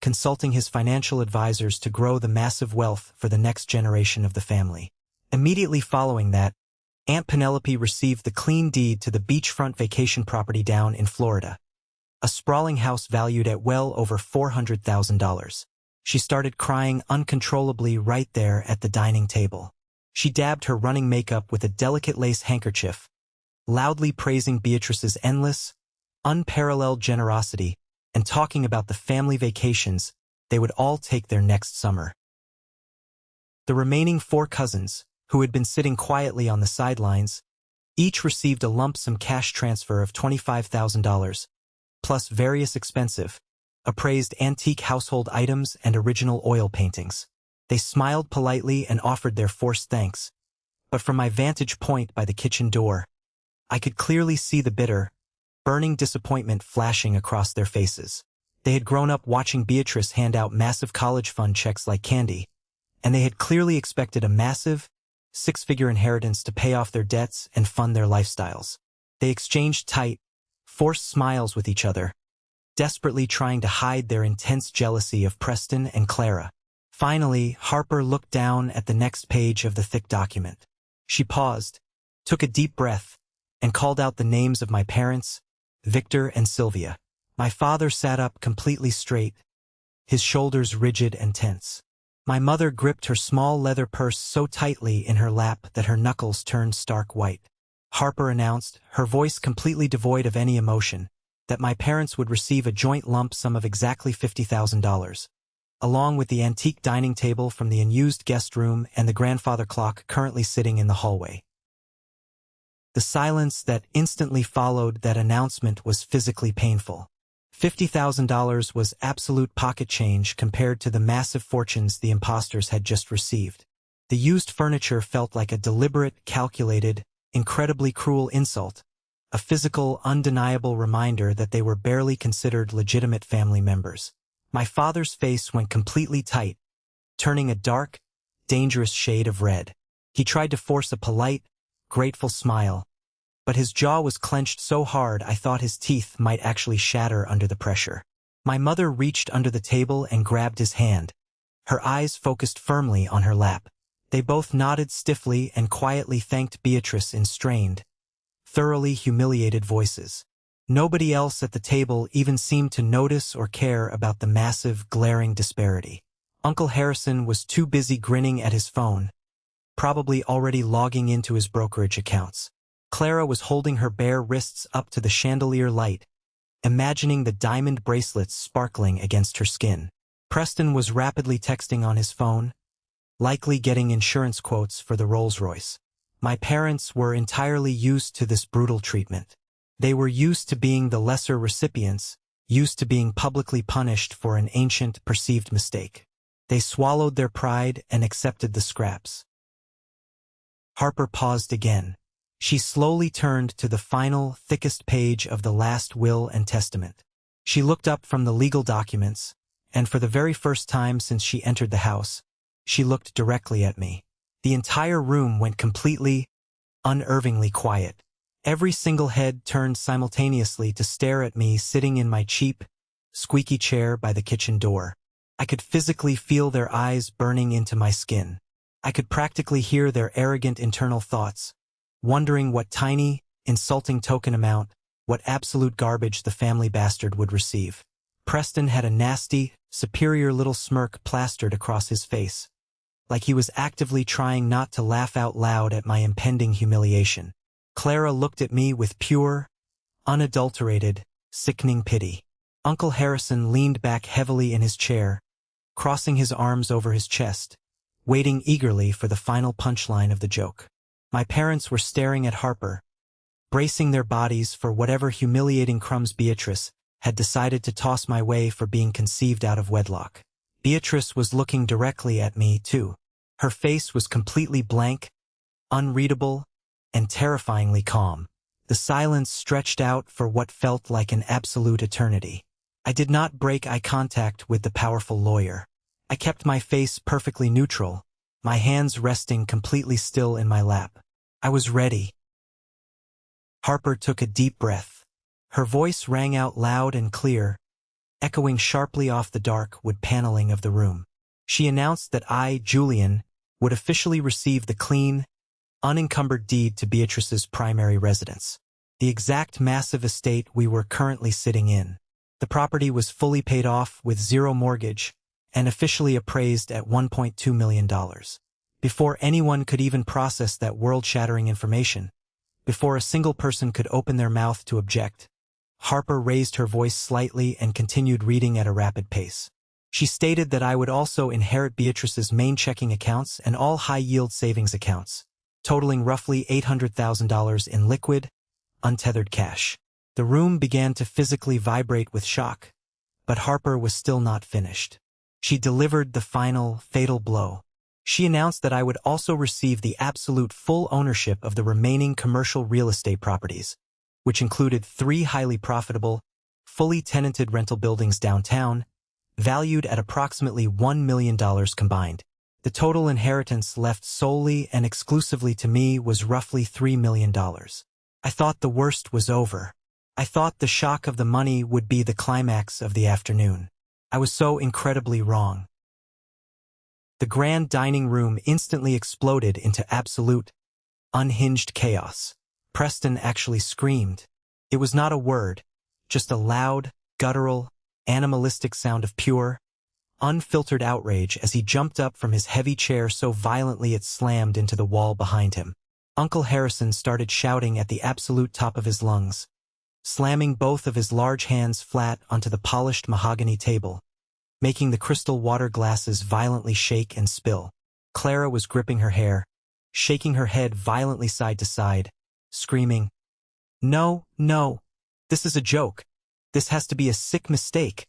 consulting his financial advisors to grow the massive wealth for the next generation of the family. Immediately following that, Aunt Penelope received the clean deed to the beachfront vacation property down in Florida, a sprawling house valued at well over $400,000. She started crying uncontrollably right there at the dining table. She dabbed her running makeup with a delicate lace handkerchief, loudly praising Beatrice's endless, unparalleled generosity and talking about the family vacations they would all take there next summer. The remaining 4 cousins, who had been sitting quietly on the sidelines, each received a lump sum cash transfer of $25,000, plus various expensive, appraised antique household items and original oil paintings. They smiled politely and offered their forced thanks, but from my vantage point by the kitchen door, I could clearly see the bitter, burning disappointment flashing across their faces. They had grown up watching Beatrice hand out massive college fund checks like candy, and they had clearly expected a massive, 6-figure inheritance to pay off their debts and fund their lifestyles. They exchanged tight, forced smiles with each other, desperately trying to hide their intense jealousy of Preston and Clara. Finally, Harper looked down at the next page of the thick document. She paused, took a deep breath, and called out the names of my parents, Victor and Sylvia. My father sat up completely straight, his shoulders rigid and tense. My mother gripped her small leather purse so tightly in her lap that her knuckles turned stark white. Harper announced, her voice completely devoid of any emotion, that my parents would receive a joint lump sum of exactly $50,000, along with the antique dining table from the unused guest room and the grandfather clock currently sitting in the hallway. The silence that instantly followed that announcement was physically painful. $50,000 was absolute pocket change compared to the massive fortunes the imposters had just received. The used furniture felt like a deliberate, calculated, incredibly cruel insult, a physical, undeniable reminder that they were barely considered legitimate family members. My father's face went completely tight, turning a dark, dangerous shade of red. He tried to force a polite, grateful smile, but his jaw was clenched so hard I thought his teeth might actually shatter under the pressure. My mother reached under the table and grabbed his hand. Her eyes focused firmly on her lap. They both nodded stiffly and quietly thanked Beatrice in strained, thoroughly humiliated voices. Nobody else at the table even seemed to notice or care about the massive, glaring disparity. Uncle Harrison was too busy grinning at his phone, probably already logging into his brokerage accounts. Clara was holding her bare wrists up to the chandelier light, imagining the diamond bracelets sparkling against her skin. Preston was rapidly texting on his phone, likely getting insurance quotes for the Rolls-Royce. My parents were entirely used to this brutal treatment. They were used to being the lesser recipients, used to being publicly punished for an ancient, perceived mistake. They swallowed their pride and accepted the scraps. Harper paused again. She slowly turned to the final, thickest page of the last will and testament. She looked up from the legal documents, and for the very first time since she entered the house, she looked directly at me. The entire room went completely, unnervingly quiet. Every single head turned simultaneously to stare at me sitting in my cheap, squeaky chair by the kitchen door. I could physically feel their eyes burning into my skin. I could practically hear their arrogant internal thoughts, wondering what tiny, insulting token amount, what absolute garbage the family bastard would receive. Preston had a nasty, superior little smirk plastered across his face, like he was actively trying not to laugh out loud at my impending humiliation. Clara looked at me with pure, unadulterated, sickening pity. Uncle Harrison leaned back heavily in his chair, crossing his arms over his chest, waiting eagerly for the final punchline of the joke. My parents were staring at Harper, bracing their bodies for whatever humiliating crumbs Beatrice had decided to toss my way for being conceived out of wedlock. Beatrice was looking directly at me, too. Her face was completely blank, unreadable, and terrifyingly calm. The silence stretched out for what felt like an absolute eternity. I did not break eye contact with the powerful lawyer. I kept my face perfectly neutral, my hands resting completely still in my lap. I was ready. Harper took a deep breath. Her voice rang out loud and clear, echoing sharply off the dark wood paneling of the room. She announced that I, Julian, would officially receive the clean, unencumbered deed to Beatrice's primary residence, the exact massive estate we were currently sitting in. The property was fully paid off with zero mortgage and officially appraised at $1.2 million. Before anyone could even process that world-shattering information, before a single person could open their mouth to object, Harper raised her voice slightly and continued reading at a rapid pace. She stated that I would also inherit Beatrice's main checking accounts and all high-yield savings accounts, totaling roughly $800,000 in liquid, untethered cash. The room began to physically vibrate with shock, but Harper was still not finished. She delivered the final, fatal blow. She announced that I would also receive the absolute full ownership of the remaining commercial real estate properties, which included 3 highly profitable, fully tenanted rental buildings downtown, valued at approximately $1 million combined. The total inheritance left solely and exclusively to me was roughly $3 million. I thought the worst was over. I thought the shock of the money would be the climax of the afternoon. I was so incredibly wrong. The grand dining room instantly exploded into absolute, unhinged chaos. Preston actually screamed. It was not a word, just a loud, guttural, animalistic sound of pure, unfiltered outrage as he jumped up from his heavy chair so violently it slammed into the wall behind him. Uncle Harrison started shouting at the absolute top of his lungs, slamming both of his large hands flat onto the polished mahogany table, making the crystal water glasses violently shake and spill. Clara was gripping her hair, shaking her head violently side to side, screaming, "No, no, this is a joke. This has to be a sick mistake."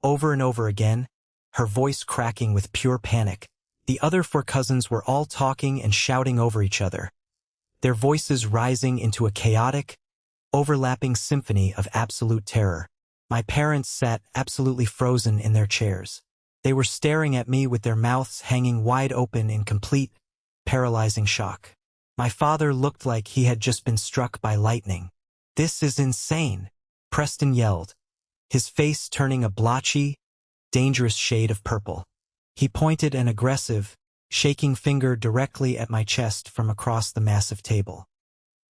Over and over again, her voice cracking with pure panic. The other 4 cousins were all talking and shouting over each other, their voices rising into a chaotic, overlapping symphony of absolute terror. My parents sat absolutely frozen in their chairs. They were staring at me with their mouths hanging wide open in complete, paralyzing shock. My father looked like he had just been struck by lightning. "This is insane," Preston yelled, his face turning a blotchy, dangerous shade of purple. He pointed an aggressive, shaking finger directly at my chest from across the massive table.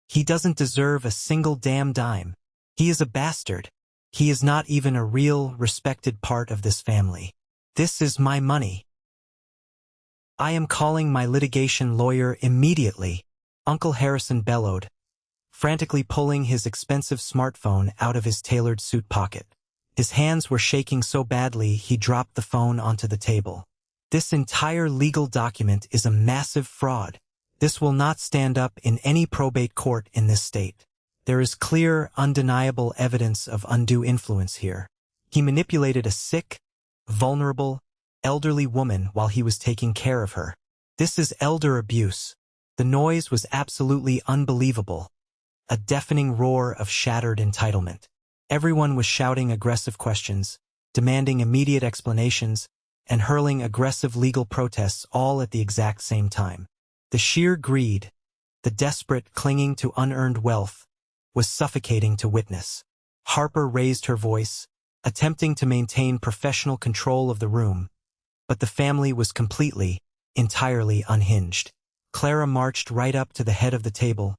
"He doesn't deserve a single damn dime. He is a bastard. He is not even a real, respected part of this family. This is my money. I am calling my litigation lawyer immediately," Uncle Harrison bellowed, frantically pulling his expensive smartphone out of his tailored suit pocket. His hands were shaking so badly he dropped the phone onto the table. "This entire legal document is a massive fraud. This will not stand up in any probate court in this state. There is clear, undeniable evidence of undue influence here. He manipulated a sick, vulnerable, elderly woman while he was taking care of her. This is elder abuse." The noise was absolutely unbelievable. A deafening roar of shattered entitlement. Everyone was shouting aggressive questions, demanding immediate explanations, and hurling aggressive legal protests all at the exact same time. The sheer greed, the desperate clinging to unearned wealth, was suffocating to witness. Harper raised her voice, attempting to maintain professional control of the room, but the family was completely, entirely unhinged. Clara marched right up to the head of the table,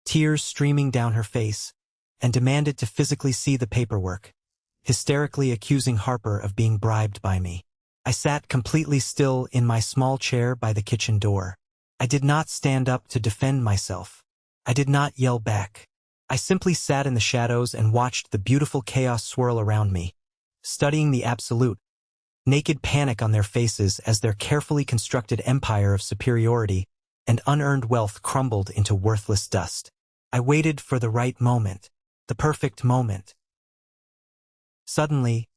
tears streaming down her face, and demanded to physically see the paperwork, hysterically accusing Harper of being bribed by me. I sat completely still in my small chair by the kitchen door. I did not stand up to defend myself. I did not yell back. I simply sat in the shadows and watched the beautiful chaos swirl around me, studying the absolute, naked panic on their faces as their carefully constructed empire of superiority and unearned wealth crumbled into worthless dust. I waited for the right moment, the perfect moment. Suddenly,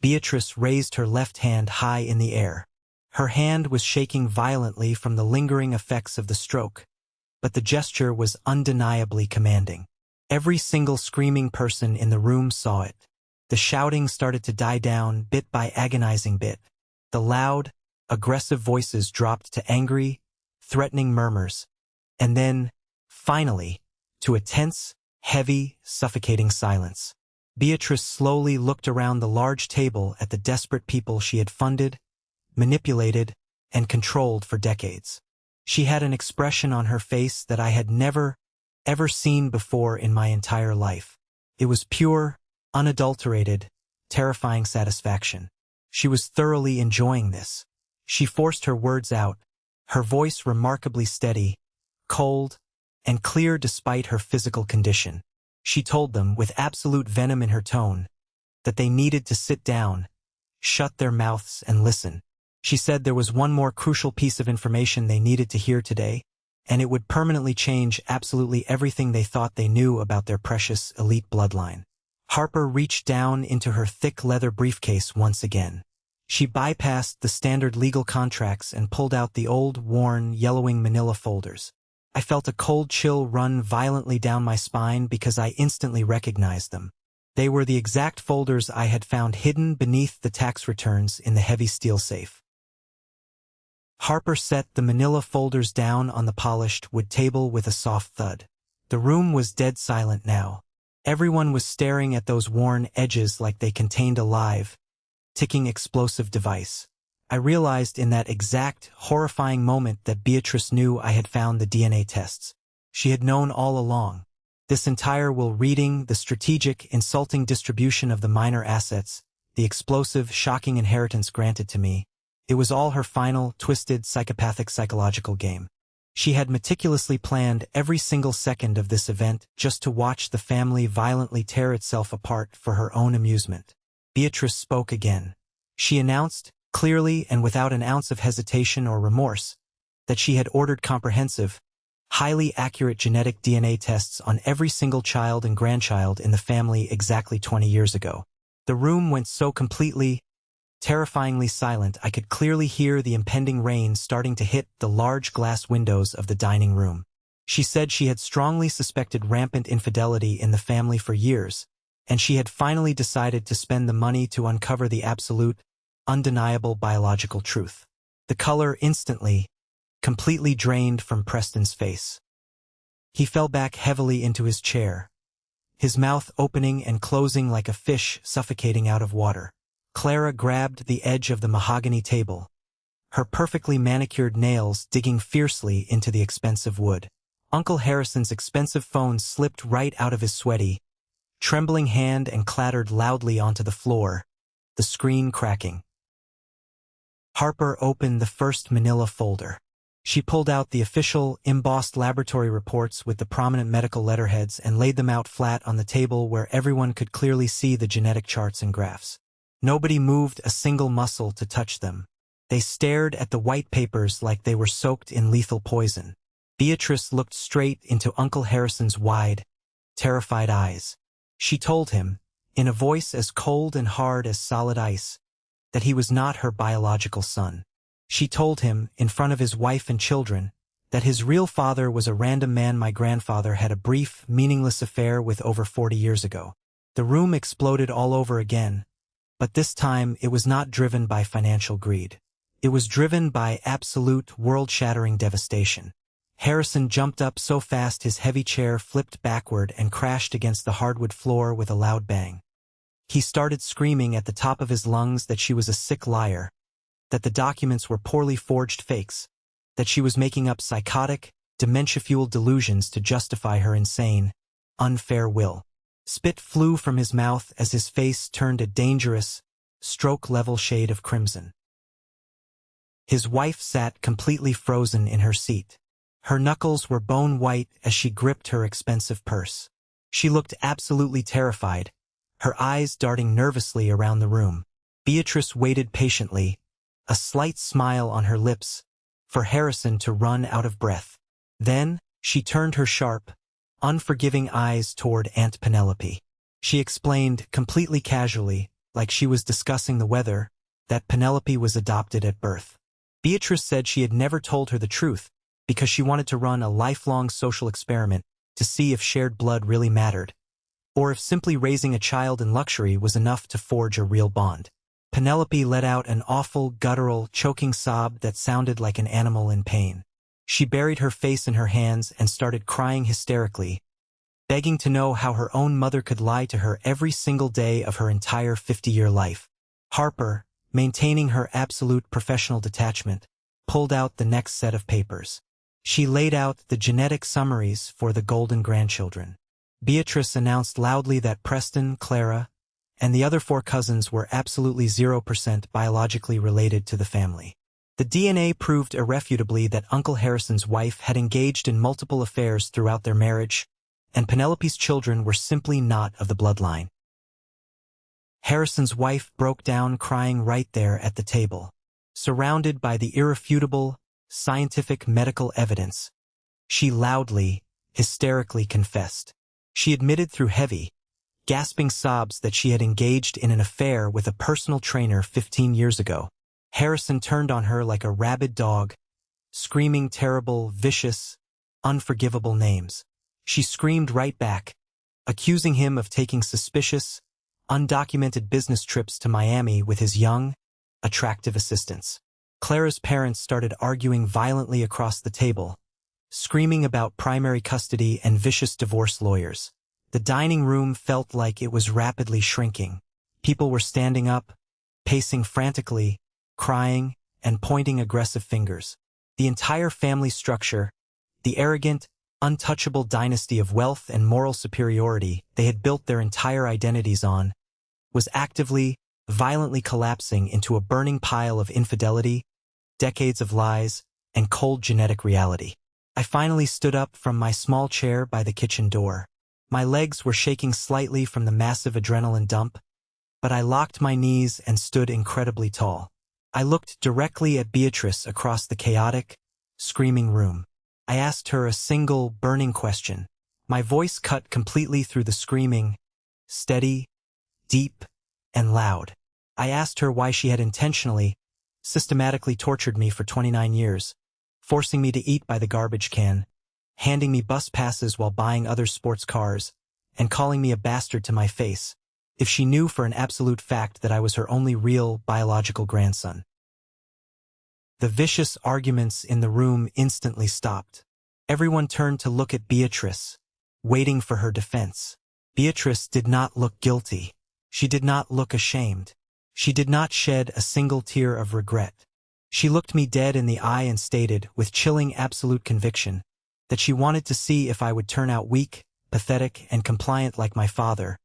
Beatrice raised her left hand high in the air. Her hand was shaking violently from the lingering effects of the stroke, but the gesture was undeniably commanding. Every single screaming person in the room saw it. The shouting started to die down bit by agonizing bit. The loud, aggressive voices dropped to angry, threatening murmurs, and then, finally, to a tense, heavy, suffocating silence. Beatrice slowly looked around the large table at the desperate people she had funded, manipulated, and controlled for decades. She had an expression on her face that I had never, ever seen before in my entire life. It was pure, unadulterated, terrifying satisfaction. She was thoroughly enjoying this. She forced her words out, her voice remarkably steady, cold, and clear despite her physical condition. She told them, with absolute venom in her tone, that they needed to sit down, shut their mouths, and listen. She said there was one more crucial piece of information they needed to hear today, and it would permanently change absolutely everything they thought they knew about their precious elite bloodline. Harper reached down into her thick leather briefcase once again. She bypassed the standard legal contracts and pulled out the old, worn, yellowing manila folders. I felt a cold chill run violently down my spine because I instantly recognized them. They were the exact folders I had found hidden beneath the tax returns in the heavy steel safe. Harper set the manila folders down on the polished wood table with a soft thud. The room was dead silent now. Everyone was staring at those worn edges like they contained a live, ticking explosive device. I realized in that exact, horrifying moment that Beatrice knew I had found the DNA tests. She had known all along. This entire will reading, the strategic, insulting distribution of the minor assets, the explosive, shocking inheritance granted to me. It was all her final, twisted, psychopathic psychological game. She had meticulously planned every single second of this event just to watch the family violently tear itself apart for her own amusement. Beatrice spoke again. She announced, clearly and without an ounce of hesitation or remorse, that she had ordered comprehensive, highly accurate genetic DNA tests on every single child and grandchild in the family exactly 20 years ago. The room went so completely, terrifyingly silent I could clearly hear the impending rain starting to hit the large glass windows of the dining room. She said she had strongly suspected rampant infidelity in the family for years, and she had finally decided to spend the money to uncover the absolute, undeniable biological truth. The color instantly, completely drained from Preston's face. He fell back heavily into his chair, his mouth opening and closing like a fish suffocating out of water. Clara grabbed the edge of the mahogany table, her perfectly manicured nails digging fiercely into the expensive wood. Uncle Harrison's expensive phone slipped right out of his sweaty, trembling hand and clattered loudly onto the floor, the screen cracking. Harper opened the first manila folder. She pulled out the official, embossed laboratory reports with the prominent medical letterheads and laid them out flat on the table where everyone could clearly see the genetic charts and graphs. Nobody moved a single muscle to touch them. They stared at the white papers like they were soaked in lethal poison. Beatrice looked straight into Uncle Harrison's wide, terrified eyes. She told him, in a voice as cold and hard as solid ice, that he was not her biological son. She told him, in front of his wife and children, that his real father was a random man my grandfather had a brief, meaningless affair with over 40 years ago. The room exploded all over again, but this time it was not driven by financial greed. It was driven by absolute, world-shattering devastation. Harrison jumped up so fast his heavy chair flipped backward and crashed against the hardwood floor with a loud bang. He started screaming at the top of his lungs that she was a sick liar, that the documents were poorly forged fakes, that she was making up psychotic, dementia-fueled delusions to justify her insane, unfair will. Spit flew from his mouth as his face turned a dangerous, stroke-level shade of crimson. His wife sat completely frozen in her seat. Her knuckles were bone-white as she gripped her expensive purse. She looked absolutely terrified, her eyes darting nervously around the room. Beatrice waited patiently, a slight smile on her lips, for Harrison to run out of breath. Then, she turned her sharp, unforgiving eyes toward Aunt Penelope. She explained, completely casually, like she was discussing the weather, that Penelope was adopted at birth. Beatrice said she had never told her the truth, because she wanted to run a lifelong social experiment to see if shared blood really mattered, or if simply raising a child in luxury was enough to forge a real bond. Penelope let out an awful, guttural, choking sob that sounded like an animal in pain. She buried her face in her hands and started crying hysterically, begging to know how her own mother could lie to her every single day of her entire 50-year life. Harper, maintaining her absolute professional detachment, pulled out the next set of papers. She laid out the genetic summaries for the golden grandchildren. Beatrice announced loudly that Preston, Clara, and the other 4 cousins were absolutely 0% biologically related to the family. The DNA proved irrefutably that Uncle Harrison's wife had engaged in multiple affairs throughout their marriage, and Penelope's children were simply not of the bloodline. Harrison's wife broke down crying right there at the table. Surrounded by the irrefutable, scientific medical evidence, she loudly, hysterically confessed. She admitted through heavy, gasping sobs that she had engaged in an affair with a personal trainer 15 years ago. Harrison turned on her like a rabid dog, screaming terrible, vicious, unforgivable names. She screamed right back, accusing him of taking suspicious, undocumented business trips to Miami with his young, attractive assistants. Clara's parents started arguing violently across the table, screaming about primary custody and vicious divorce lawyers. The dining room felt like it was rapidly shrinking. People were standing up, pacing frantically, crying, and pointing aggressive fingers. The entire family structure, the arrogant, untouchable dynasty of wealth and moral superiority they had built their entire identities on, was actively, violently collapsing into a burning pile of infidelity, decades of lies, and cold genetic reality. I finally stood up from my small chair by the kitchen door. My legs were shaking slightly from the massive adrenaline dump, but I locked my knees and stood incredibly tall. I looked directly at Beatrice across the chaotic, screaming room. I asked her a single, burning question. My voice cut completely through the screaming, steady, deep, and loud. I asked her why she had intentionally, systematically tortured me for 29 years, forcing me to eat by the garbage can, handing me bus passes while buying other sports cars, and calling me a bastard to my face, if she knew for an absolute fact that I was her only real, biological grandson. The vicious arguments in the room instantly stopped. Everyone turned to look at Beatrice, waiting for her defense. Beatrice did not look guilty. She did not look ashamed. She did not shed a single tear of regret. She looked me dead in the eye and stated, with chilling absolute conviction, that she wanted to see if I would turn out weak, pathetic, and compliant like my father,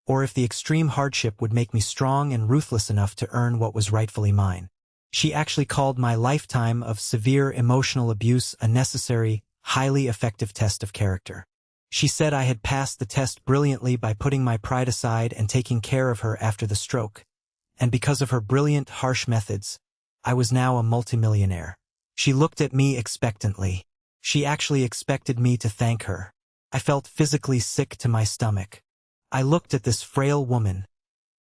or if the extreme hardship would make me strong and ruthless enough to earn what was rightfully mine. She actually called my lifetime of severe emotional abuse a necessary, highly effective test of character. She said I had passed the test brilliantly by putting my pride aside and taking care of her after the stroke, and because of her brilliant, harsh methods, I was now a multimillionaire. She looked at me expectantly. She actually expected me to thank her. I felt physically sick to my stomach. I looked at this frail woman,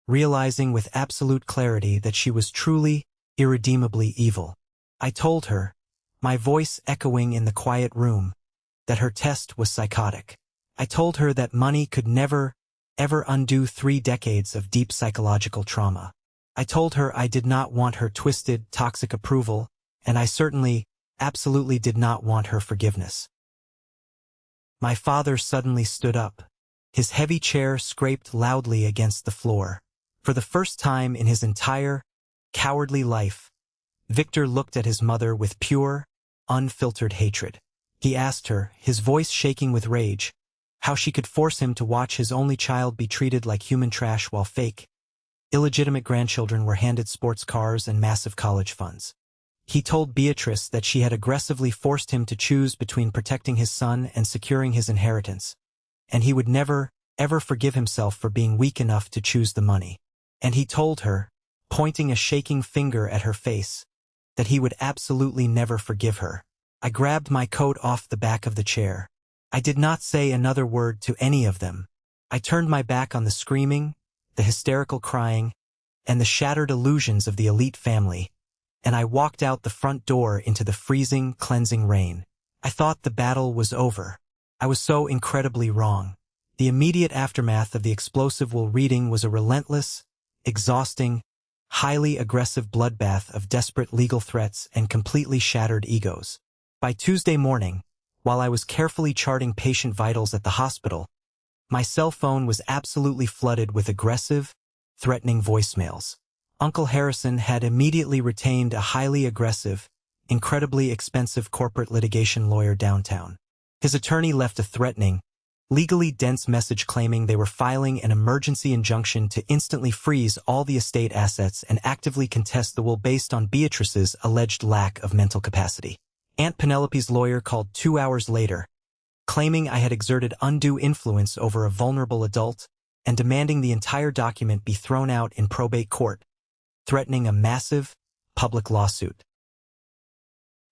realizing with absolute clarity that she was truly, irredeemably evil. I told her, my voice echoing in the quiet room, that her test was psychotic. I told her that money could never, ever undo 3 decades of deep psychological trauma. I told her I did not want her twisted, toxic approval, and I certainly, absolutely did not want her forgiveness. My father suddenly stood up. His heavy chair scraped loudly against the floor. For the first time in his entire, cowardly life, Victor looked at his mother with pure, unfiltered hatred. He asked her, his voice shaking with rage, how she could force him to watch his only child be treated like human trash while fake, illegitimate grandchildren were handed sports cars and massive college funds. He told Beatrice that she had aggressively forced him to choose between protecting his son and securing his inheritance, and he would never, ever forgive himself for being weak enough to choose the money. And he told her, pointing a shaking finger at her face, that he would absolutely never forgive her. I grabbed my coat off the back of the chair. I did not say another word to any of them. I turned my back on the screaming, the hysterical crying, and the shattered illusions of the elite family, and I walked out the front door into the freezing, cleansing rain. I thought the battle was over. I was so incredibly wrong. The immediate aftermath of the explosive will reading was a relentless, exhausting, highly aggressive bloodbath of desperate legal threats and completely shattered egos. By Tuesday morning, while I was carefully charting patient vitals at the hospital, my cell phone was absolutely flooded with aggressive, threatening voicemails. Uncle Harrison had immediately retained a highly aggressive, incredibly expensive corporate litigation lawyer downtown. His attorney left a threatening, legally dense message claiming they were filing an emergency injunction to instantly freeze all the estate assets and actively contest the will based on Beatrice's alleged lack of mental capacity. Aunt Penelope's lawyer called 2 hours later, claiming I had exerted undue influence over a vulnerable adult and demanding the entire document be thrown out in probate court, threatening a massive, public lawsuit.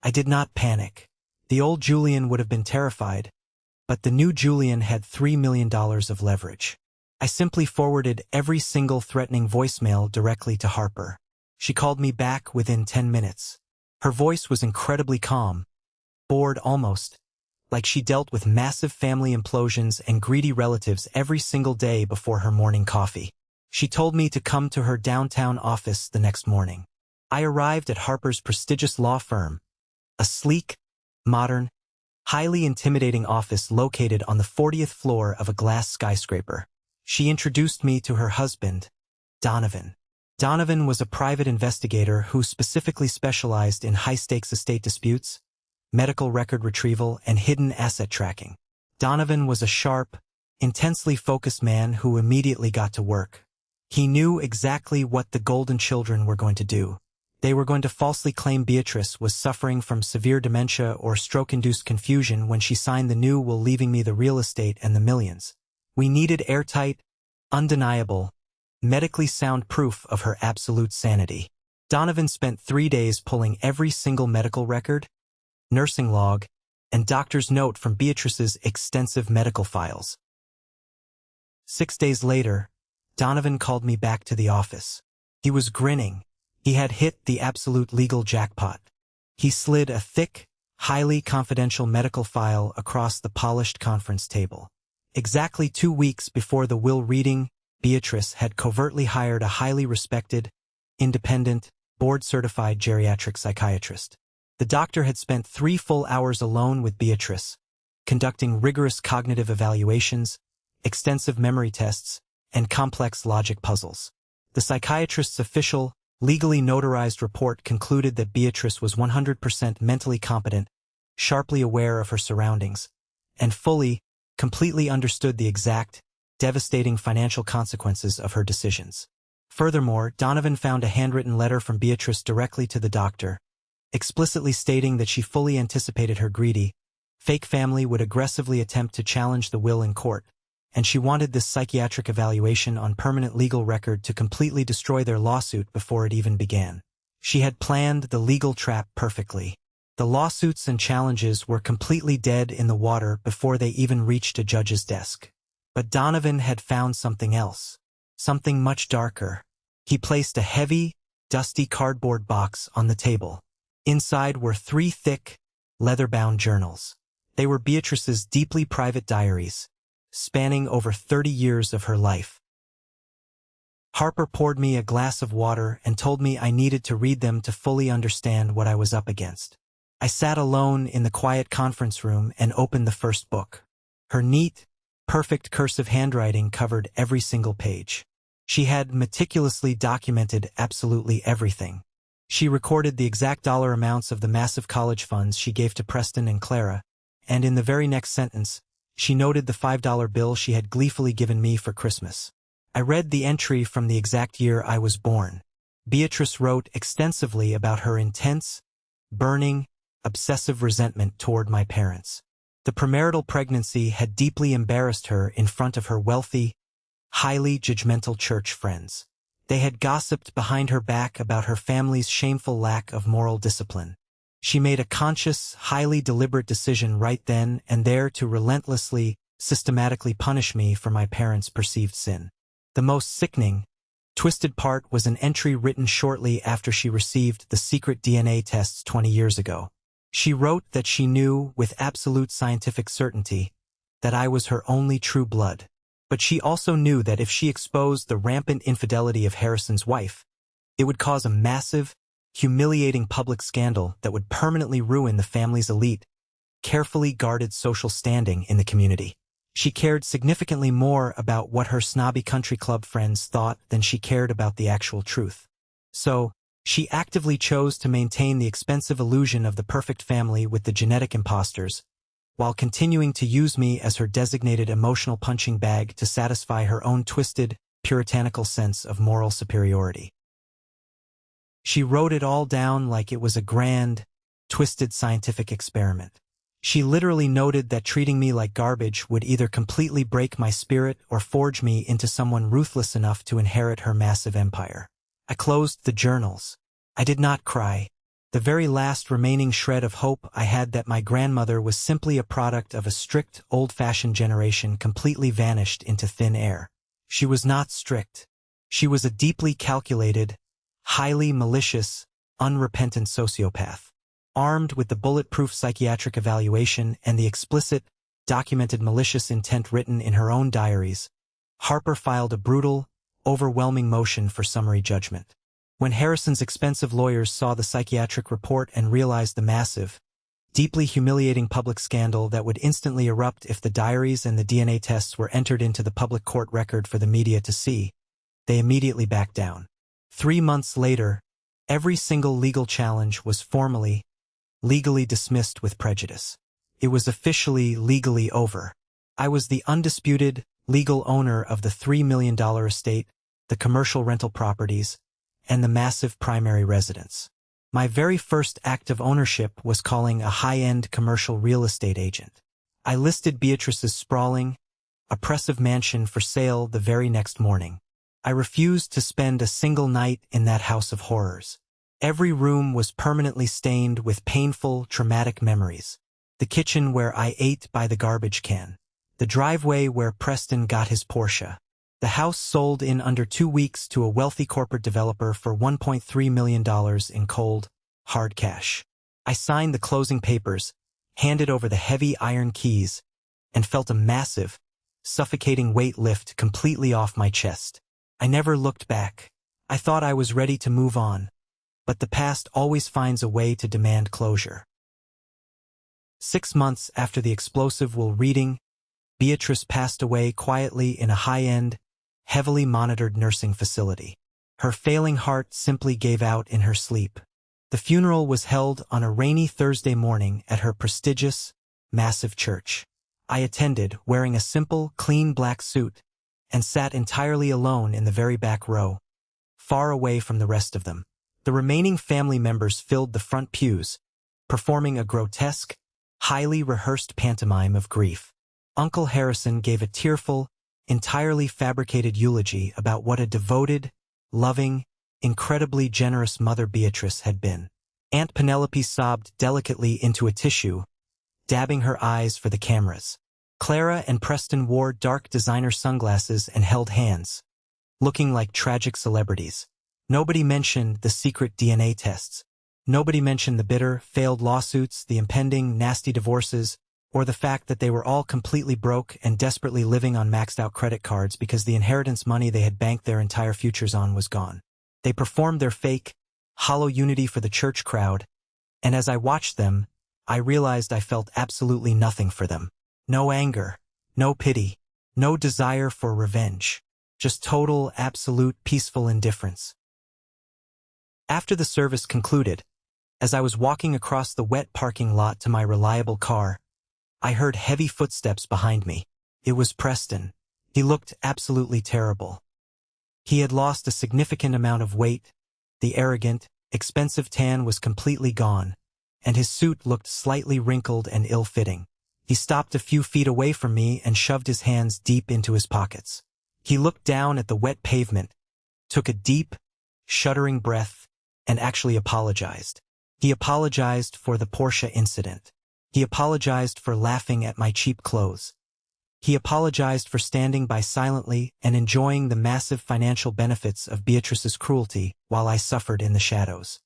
I did not panic. The old Julian would have been terrified, but the new Julian had $3 million of leverage. I simply forwarded every single threatening voicemail directly to Harper. She called me back within 10 minutes. Her voice was incredibly calm, bored almost, like she dealt with massive family implosions and greedy relatives every single day before her morning coffee. She told me to come to her downtown office the next morning. I arrived at Harper's prestigious law firm, a sleek, modern, highly intimidating office located on the 40th floor of a glass skyscraper. She introduced me to her husband, Donovan. Donovan was a private investigator who specifically specialized in high-stakes estate disputes, medical record retrieval, and hidden asset tracking. Donovan was a sharp, intensely focused man who immediately got to work. He knew exactly what the Golden Children were going to do. They were going to falsely claim Beatrice was suffering from severe dementia or stroke-induced confusion when she signed the new will, leaving me the real estate and the millions. We needed airtight, undeniable, medically sound proof of her absolute sanity. Donovan spent 3 days pulling every single medical record, nursing log, and doctor's note from Beatrice's extensive medical files. 6 days later, Donovan called me back to the office. He was grinning. He had hit the absolute legal jackpot. He slid a thick, highly confidential medical file across the polished conference table. Exactly 2 weeks before the will reading, Beatrice had covertly hired a highly respected, independent, board-certified geriatric psychiatrist. The doctor had spent 3 full hours alone with Beatrice, conducting rigorous cognitive evaluations, extensive memory tests, and complex logic puzzles. The psychiatrist's official, legally notarized report concluded that Beatrice was 100% mentally competent, sharply aware of her surroundings, and completely understood the exact, devastating financial consequences of her decisions. Furthermore, Donovan found a handwritten letter from Beatrice directly to the doctor, explicitly stating that she fully anticipated her greedy, fake family would aggressively attempt to challenge the will in court, and she wanted this psychiatric evaluation on permanent legal record to completely destroy their lawsuit before it even began. She had planned the legal trap perfectly. The lawsuits and challenges were completely dead in the water before they even reached a judge's desk. But Donovan had found something else, something much darker. He placed a heavy, dusty cardboard box on the table. Inside were 3 thick, leather-bound journals. They were Beatrice's deeply private diaries, spanning over 30 years of her life. Harper poured me a glass of water and told me I needed to read them to fully understand what I was up against. I sat alone in the quiet conference room and opened the first book. Her neat, perfect cursive handwriting covered every single page. She had meticulously documented absolutely everything. She recorded the exact dollar amounts of the massive college funds she gave to Preston and Clara, and in the very next sentence, she noted the $5 bill she had gleefully given me for Christmas. I read the entry from the exact year I was born. Beatrice wrote extensively about her intense, burning, obsessive resentment toward my parents. The premarital pregnancy had deeply embarrassed her in front of her wealthy, highly judgmental church friends. They had gossiped behind her back about her family's shameful lack of moral discipline. She made a conscious, highly deliberate decision right then and there to relentlessly, systematically punish me for my parents' perceived sin. The most sickening, twisted part was an entry written shortly after she received the secret DNA tests 20 years ago. She wrote that she knew, with absolute scientific certainty, that I was her only true blood. But she also knew that if she exposed the rampant infidelity of Harrison's wife, it would cause a massive, humiliating public scandal that would permanently ruin the family's elite, carefully guarded social standing in the community. She cared significantly more about what her snobby country club friends thought than she cared about the actual truth. So, she actively chose to maintain the expensive illusion of the perfect family with the genetic imposters, while continuing to use me as her designated emotional punching bag to satisfy her own twisted, puritanical sense of moral superiority. She wrote it all down like it was a grand, twisted scientific experiment. She literally noted that treating me like garbage would either completely break my spirit or forge me into someone ruthless enough to inherit her massive empire. I closed the journals. I did not cry. The very last remaining shred of hope I had that my grandmother was simply a product of a strict, old-fashioned generation completely vanished into thin air. She was not strict. She was a deeply calculated, highly malicious, unrepentant sociopath. Armed with the bulletproof psychiatric evaluation and the explicit, documented malicious intent written in her own diaries, Harper filed a brutal, overwhelming motion for summary judgment. When Harrison's expensive lawyers saw the psychiatric report and realized the massive, deeply humiliating public scandal that would instantly erupt if the diaries and the DNA tests were entered into the public court record for the media to see, they immediately backed down. 3 months later, every single legal challenge was formally, legally dismissed with prejudice. It was officially legally over. I was the undisputed, legal owner of the $3 million estate, the commercial rental properties, and the massive primary residence. My very first act of ownership was calling a high-end commercial real estate agent. I listed Beatrice's sprawling, oppressive mansion for sale the very next morning. I refused to spend a single night in that house of horrors. Every room was permanently stained with painful, traumatic memories. The kitchen where I ate by the garbage can. The driveway where Preston got his Porsche. The house sold in under 2 weeks to a wealthy corporate developer for $1.3 million in cold, hard cash. I signed the closing papers, handed over the heavy iron keys, and felt a massive, suffocating weight lift completely off my chest. I never looked back. I thought I was ready to move on. But the past always finds a way to demand closure. 6 months after the explosive will reading, Beatrice passed away quietly in a high-end, heavily monitored nursing facility. Her failing heart simply gave out in her sleep. The funeral was held on a rainy Thursday morning at her prestigious, massive church. I attended, wearing a simple, clean black suit, and sat entirely alone in the very back row, far away from the rest of them. The remaining family members filled the front pews, performing a grotesque, highly rehearsed pantomime of grief. Uncle Harrison gave a tearful, entirely fabricated eulogy about what a devoted, loving, incredibly generous mother Beatrice had been. Aunt Penelope sobbed delicately into a tissue, dabbing her eyes for the cameras. Clara and Preston wore dark designer sunglasses and held hands, looking like tragic celebrities. Nobody mentioned the secret DNA tests. Nobody mentioned the bitter, failed lawsuits, the impending, nasty divorces, or the fact that they were all completely broke and desperately living on maxed-out credit cards because the inheritance money they had banked their entire futures on was gone. They performed their fake, hollow unity for the church crowd, and as I watched them, I realized I felt absolutely nothing for them. No anger, no pity, no desire for revenge. Just total, absolute, peaceful indifference. After the service concluded, as I was walking across the wet parking lot to my reliable car, I heard heavy footsteps behind me. It was Preston. He looked absolutely terrible. He had lost a significant amount of weight, the arrogant, expensive tan was completely gone, and his suit looked slightly wrinkled and ill-fitting. He stopped a few feet away from me and shoved his hands deep into his pockets. He looked down at the wet pavement, took a deep, shuddering breath, and actually apologized. He apologized for the Porsche incident. He apologized for laughing at my cheap clothes. He apologized for standing by silently and enjoying the massive financial benefits of Beatrice's cruelty while I suffered in the shadows.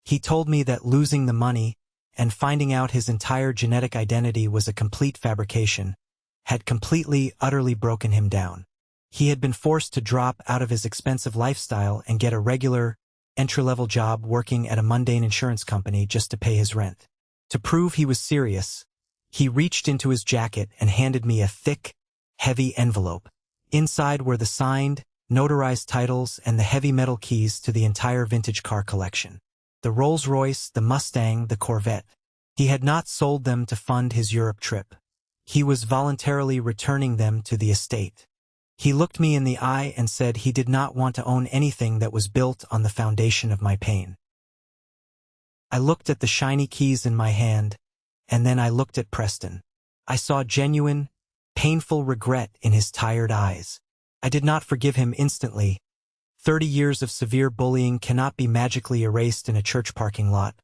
He told me that losing the money and finding out his entire genetic identity was a complete fabrication had completely, utterly broken him down. He had been forced to drop out of his expensive lifestyle and get a regular, entry-level job working at a mundane insurance company just to pay his rent. To prove he was serious, he reached into his jacket and handed me a thick, heavy envelope. Inside were the signed, notarized titles and the heavy metal keys to the entire vintage car collection. The Rolls-Royce, the Mustang, the Corvette. He had not sold them to fund his Europe trip. He was voluntarily returning them to the estate. He looked me in the eye and said he did not want to own anything that was built on the foundation of my pain. I looked at the shiny keys in my hand, and then I looked at Preston. I saw genuine, painful regret in his tired eyes. I did not forgive him instantly. 30 years of severe bullying cannot be magically erased in a church parking lot.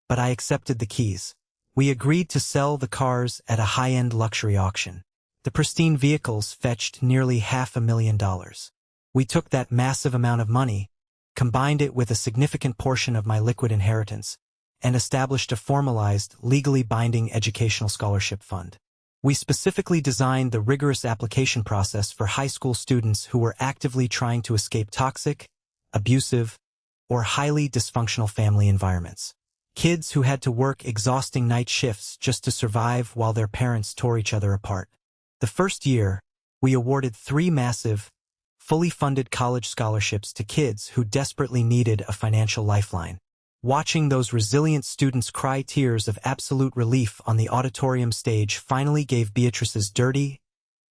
But I accepted the keys. We agreed to sell the cars at a high-end luxury auction. The pristine vehicles fetched nearly $500,000. We took that massive amount of money, combined it with a significant portion of my liquid inheritance, and established a formalized, legally binding educational scholarship fund. We specifically designed the rigorous application process for high school students who were actively trying to escape toxic, abusive, or highly dysfunctional family environments. Kids who had to work exhausting night shifts just to survive while their parents tore each other apart. The first year, we awarded 3 massive, fully funded college scholarships to kids who desperately needed a financial lifeline. Watching those resilient students cry tears of absolute relief on the auditorium stage finally gave Beatrice's dirty,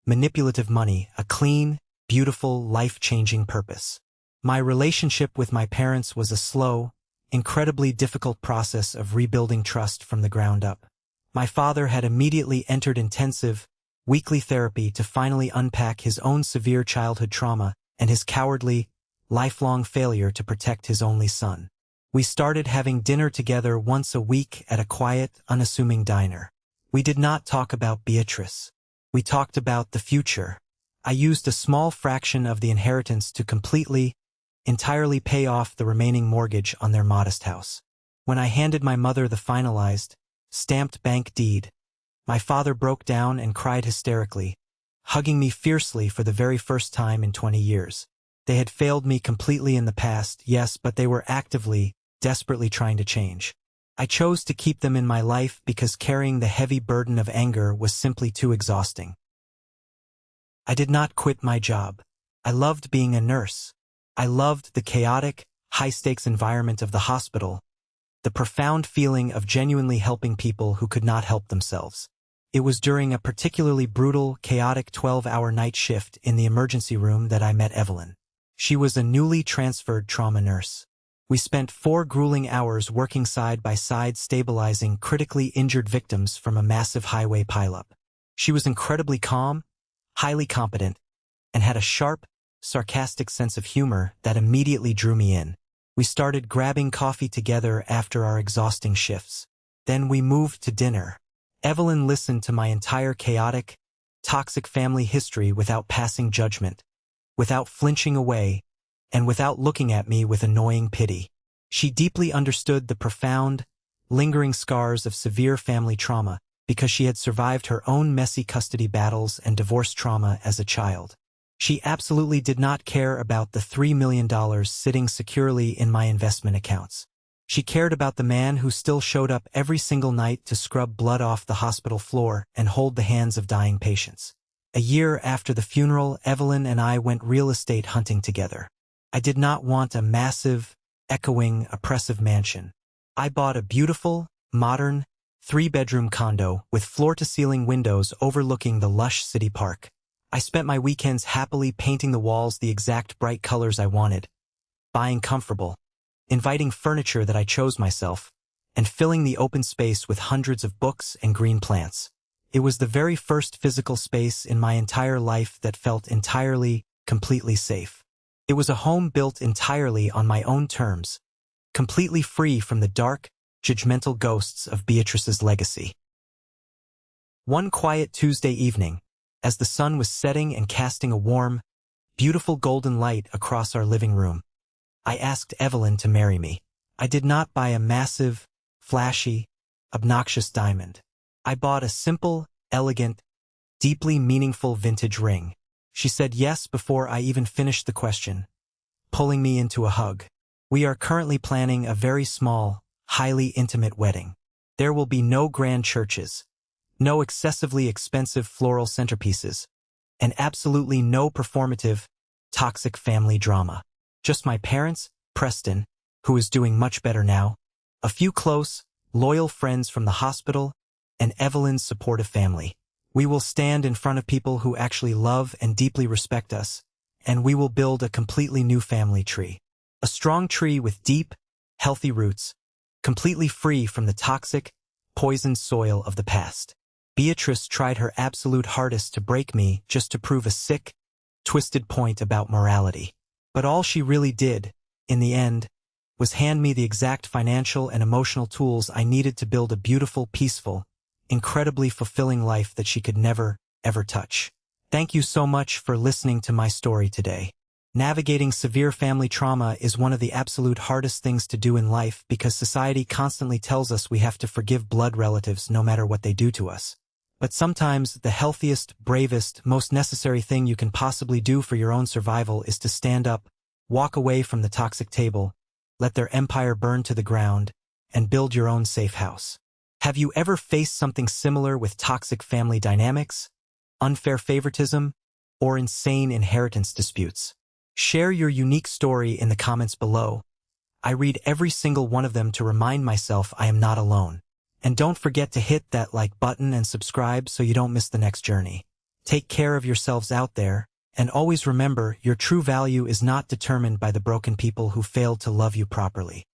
manipulative money a clean, beautiful, life-changing purpose. My relationship with my parents was a slow, incredibly difficult process of rebuilding trust from the ground up. My father had immediately entered intensive, weekly therapy to finally unpack his own severe childhood trauma and his cowardly, lifelong failure to protect his only son. We started having dinner together once a week at a quiet, unassuming diner. We did not talk about Beatrice. We talked about the future. I used a small fraction of the inheritance to entirely pay off the remaining mortgage on their modest house. When I handed my mother the finalized, stamped bank deed, my father broke down and cried hysterically, hugging me fiercely for the very first time in 20 years. They had failed me completely in the past, yes, but they were actively, desperately trying to change. I chose to keep them in my life because carrying the heavy burden of anger was simply too exhausting. I did not quit my job. I loved being a nurse. I loved the chaotic, high-stakes environment of the hospital, the profound feeling of genuinely helping people who could not help themselves. It was during a particularly brutal, chaotic 12-hour night shift in the emergency room that I met Evelyn. She was a newly transferred trauma nurse. We spent 4 grueling hours working side by side stabilizing critically injured victims from a massive highway pileup. She was incredibly calm, highly competent, and had a sharp, sarcastic sense of humor that immediately drew me in. We started grabbing coffee together after our exhausting shifts. Then we moved to dinner. Evelyn listened to my entire chaotic, toxic family history without passing judgment, without flinching away, and without looking at me with annoying pity. She deeply understood the profound, lingering scars of severe family trauma because she had survived her own messy custody battles and divorce trauma as a child. She absolutely did not care about the $3 million sitting securely in my investment accounts. She cared about the man who still showed up every single night to scrub blood off the hospital floor and hold the hands of dying patients. A year after the funeral, Evelyn and I went real estate hunting together. I did not want a massive, echoing, oppressive mansion. I bought a beautiful, modern, 3-bedroom condo with floor-to-ceiling windows overlooking the lush city park. I spent my weekends happily painting the walls the exact bright colors I wanted, buying comfortable, inviting furniture that I chose myself, and filling the open space with hundreds of books and green plants. It was the very first physical space in my entire life that felt entirely, completely safe. It was a home built entirely on my own terms, completely free from the dark, judgmental ghosts of Beatrice's legacy. One quiet Tuesday evening, as the sun was setting and casting a warm, beautiful golden light across our living room, I asked Evelyn to marry me. I did not buy a massive, flashy, obnoxious diamond. I bought a simple, elegant, deeply meaningful vintage ring. She said yes before I even finished the question, pulling me into a hug. We are currently planning a very small, highly intimate wedding. There will be no grand churches, no excessively expensive floral centerpieces, and absolutely no performative, toxic family drama. Just my parents, Preston, who is doing much better now, a few close, loyal friends from the hospital, and Evelyn's supportive family. We will stand in front of people who actually love and deeply respect us, and we will build a completely new family tree. A strong tree with deep, healthy roots, completely free from the toxic, poisoned soil of the past. Beatrice tried her absolute hardest to break me just to prove a sick, twisted point about morality. But all she really did, in the end, was hand me the exact financial and emotional tools I needed to build a beautiful, peaceful, incredibly fulfilling life that she could never, ever touch. Thank you so much for listening to my story today. Navigating severe family trauma is one of the absolute hardest things to do in life because society constantly tells us we have to forgive blood relatives no matter what they do to us. But sometimes the healthiest, bravest, most necessary thing you can possibly do for your own survival is to stand up, walk away from the toxic table, let their empire burn to the ground, and build your own safe house. Have you ever faced something similar with toxic family dynamics, unfair favoritism, or insane inheritance disputes? Share your unique story in the comments below. I read every single one of them to remind myself I am not alone. And don't forget to hit that like button and subscribe so you don't miss the next journey. Take care of yourselves out there, and always remember your true value is not determined by the broken people who failed to love you properly.